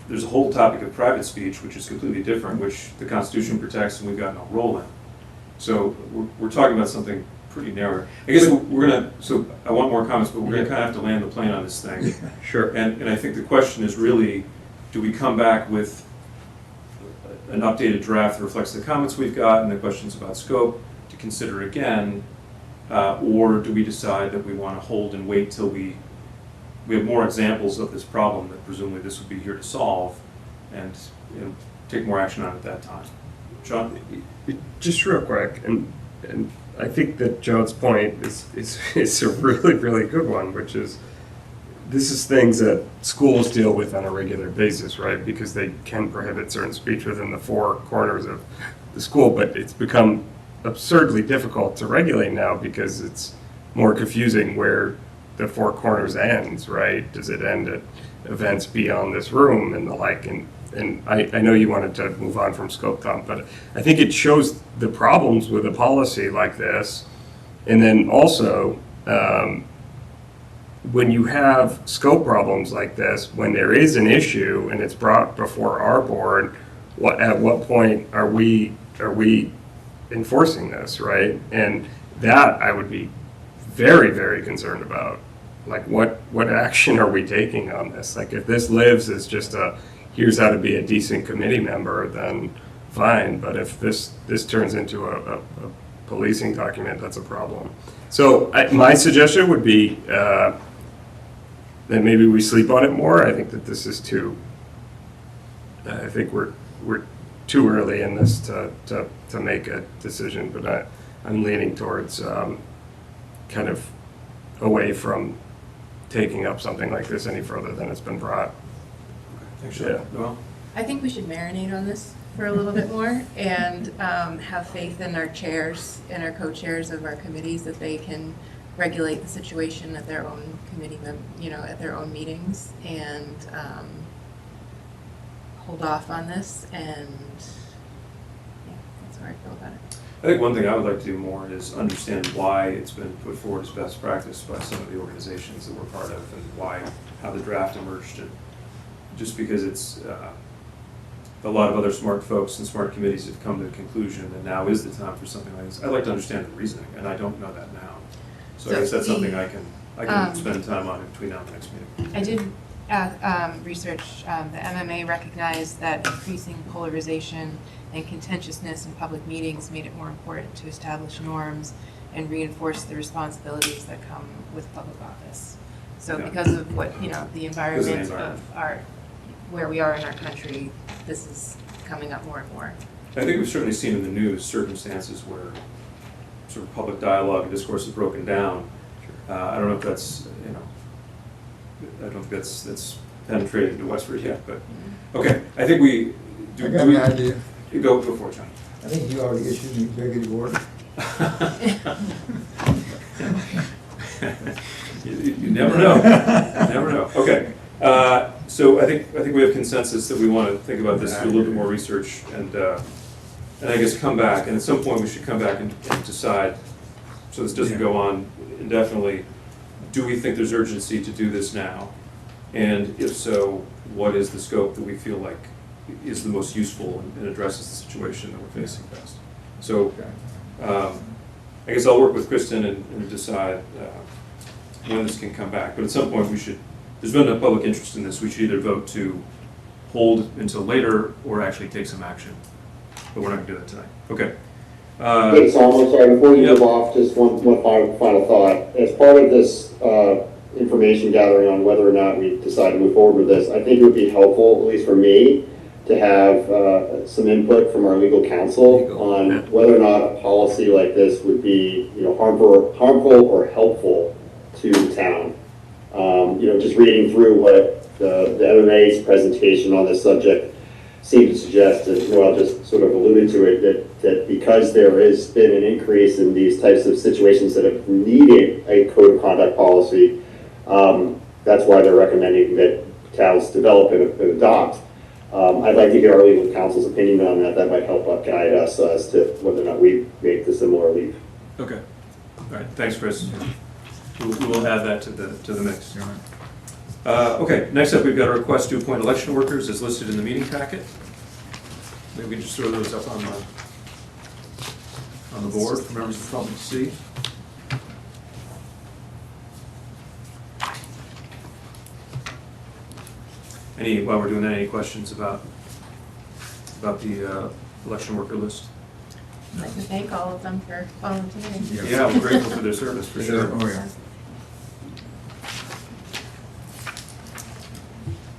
There's a whole topic of private speech, which is completely different, which the Constitution protects and we've got no role in. So we're talking about something pretty narrow. I guess we're gonna, so I want more comments, but we're gonna kind of have to land the plane on this thing. Sure. And I think the question is really, do we come back with an updated draft that reflects the comments we've got and the questions about scope to consider again? Or do we decide that we want to hold and wait till we have more examples of this problem that presumably this would be here to solve, and take more action on it at that time? John? Just real quick, and I think that John's point is a really, really good one, which is this is things that schools deal with on a regular basis, right? Because they can prohibit certain speech within the four corners of the school, but it's become absurdly difficult to regulate now because it's more confusing where the four corners ends, right? Does it end at events beyond this room and the like? And I know you wanted to move on from scope, Tom, but I think it shows the problems with a policy like this. And then also, when you have scope problems like this, when there is an issue and it's brought before our board, at what point are we enforcing this, right? And that I would be very, very concerned about. Like, what action are we taking on this? Like, if this lives as just here's how to be a decent committee member, then fine. But if this turns into a policing document, that's a problem. So my suggestion would be that maybe we sleep on it more. I think that this is too. I think we're too early in this to make a decision. But I'm leaning towards kind of away from taking up something like this any further than it's been brought. Thanks, Sean. Well, I think we should marinate on this for a little bit more and have faith in our chairs and our co-chairs of our committees that they can regulate the situation at their own committee, at their own meetings, and hold off on this. And yeah, that's how I feel about it. I think one thing I would like to do more is understand why it's been put forward as best practice by some of the organizations that we're part of, and how the draft emerged. And just because it's a lot of other smart folks and smart committees have come to the conclusion that now is the time for something like this. I'd like to understand the reasoning, and I don't know that now. So I guess that's something I can spend time on between now and the next meeting. I did research. The MMA recognized that increasing polarization and contentiousness in public meetings made it more important to establish norms and reinforce the responsibilities that come with public office. So because of the environment of where we are in our country, this is coming up more and more. I think we've certainly seen in the news circumstances where sort of public dialogue and discourse is broken down. I don't know if that's, I don't think that's penetrated into Westford yet, but okay. I think we do. I got an idea. Go for it, John. I think you ought to issue an executive order. You never know. You never know. Okay. So I think we have consensus that we want to think about this, do a little bit more research, and I guess come back. And at some point we should come back and decide, so this doesn't go on indefinitely. Do we think there's urgency to do this now? And if so, what is the scope that we feel like is the most useful and addresses the situation that we're facing best? So I guess I'll work with Kristen and decide when this can come back. But at some point there's been enough public interest in this, we should either vote to hold until later or actually take some action. But we're not going to do that tonight. Okay. Hey, Tom, I'm sorry, before you move off, just one final thought. As part of this information gathering on whether or not we decide to move forward with this, I think it would be helpful, at least for me, to have some input from our legal counsel on whether or not a policy like this would be, harmful or helpful to the town. Just reading through what the MMA's presentation on this subject seemed to suggest, and Noel just sort of alluded to it, that because there has been an increase in these types of situations that have needed a code of conduct policy, that's why they're recommending that towns develop and adopt. I'd like to hear our legal counsel's opinion on that. That might help guide us as to whether or not we make the similar leap. Okay. All right. Thanks, Chris. We will add that to the mix. Okay. Next up, we've got a request to appoint election workers as listed in the meeting packet. Maybe we can just throw those up on the board for members of the public to see. While we're doing that, any questions about the election worker list? I'd like to thank all of them for volunteering. Yeah, we're grateful for their service, for sure. Oh, yeah.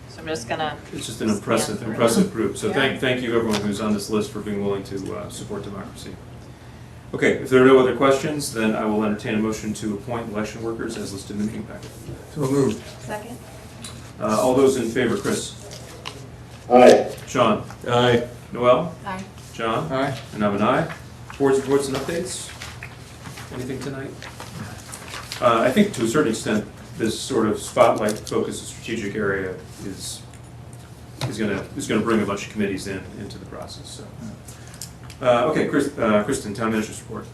So I'm just gonna. It's just an impressive group. So thank you everyone who's on this list for being willing to support democracy. Okay, if there are no other questions, then I will entertain a motion to appoint election workers as listed in the meeting packet. So moved. Second. All those in favor, Chris? Aye. Sean? Aye. Noel? Aye. John? Aye. And I'm an aye. Boards, reports, and updates? Anything tonight? I think to a certain extent, this sort of spotlight focused strategic area is gonna bring a bunch of committees into the process. So, okay, Kristen, town manager's report.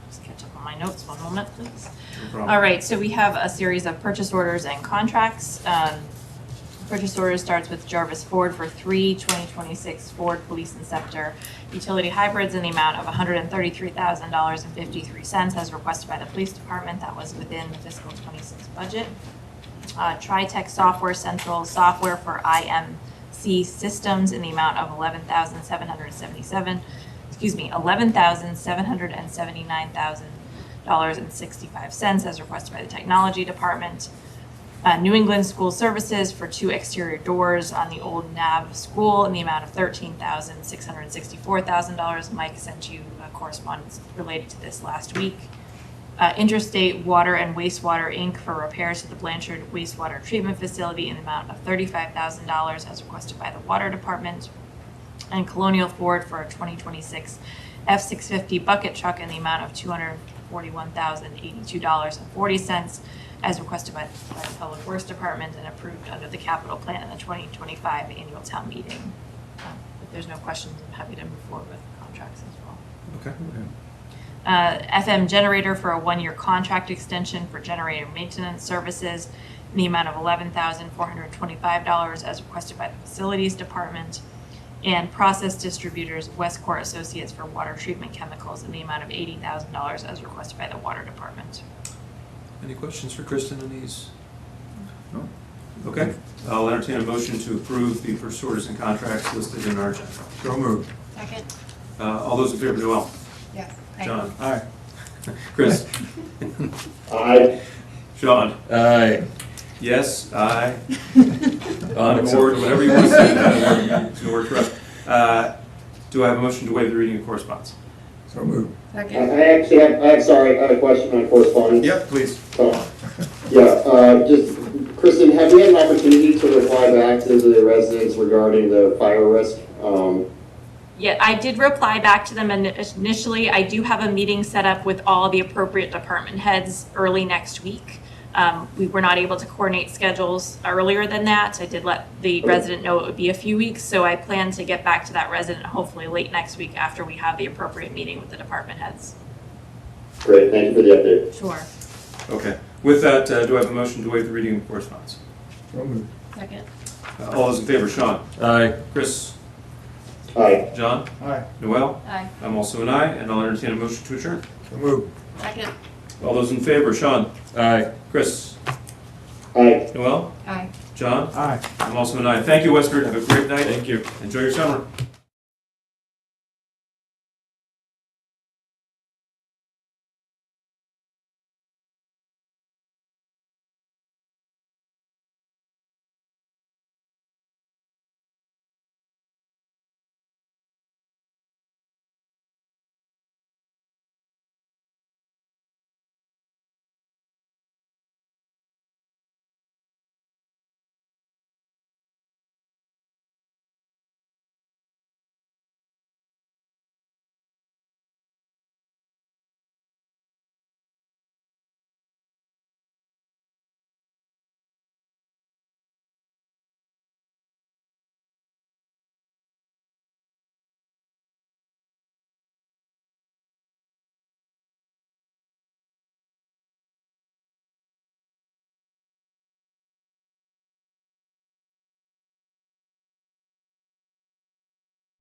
Just catch up on my notes, one moment, please. No problem. All right, so we have a series of purchase orders and contracts. Purchase order starts with Jarvis Ford for 3 2026 Ford Police Inceptor utility hybrids in the amount of $133,000.53 as requested by the police department. That was within the fiscal 26 budget. TriTech Software Central software for IMC systems in the amount of $11,779,065 as requested by the technology department. New England School Services for 2 exterior doors on the old NAV school in the amount of $13,664,000. Mike sent you correspondence related to this last week. Interstate Water and Wastewater Inc. for repairs to the Blanchard Wastewater Treatment Facility in the amount of $35,000 as requested by the Water Department. And Colonial Ford for a 2026 F-650 bucket truck in the amount of $241,082.40 as requested by the Public Works Department and approved under the capital plan in the 2025 annual town meeting. If there's no questions, I'm happy to move forward with contracts as well. Okay. FM generator for a 1-year contract extension for generator maintenance services in the amount of $11,425 as requested by the Facilities Department. And process distributors Westcourt Associates for water treatment chemicals in the amount of $80,000 as requested by the Water Department. Any questions for Kristen on these? No? Okay, I'll entertain a motion to approve the purchase orders and contracts listed in our agenda. So moved. Second. All those in favor, Noel? Yes. John? Aye. Chris? Aye. Sean? Aye. Yes, aye. On board, whatever you want to say, it's going to work for us. Do I have a motion to waive the reading of correspondence? So moved. Second. I have a question on correspondence. Yep, please. Just, Kristen, have we had an opportunity to reply back to the residents regarding the fire risk? Yeah, I did reply back to them initially. I do have a meeting set up with all the appropriate department heads early next week. We were not able to coordinate schedules earlier than that. I did let the resident know it would be a few weeks, so I plan to get back to that resident hopefully late next week after we have the appropriate meeting with the department heads. Great, thank you for the update. Sure. Okay. With that, do I have a motion to waive the reading of correspondence? So moved. Second. All those in favor, Sean? Aye. Chris? Aye. John? Aye. Noel? Aye. I'm also an aye, and I'll entertain a motion to adjourn. So moved. Second. All those in favor, Sean? Aye. Chris? Aye. Noel? Aye. John? Aye. I'm also an aye. Thank you, Westford. Have a great night. Thank you. Enjoy your summer.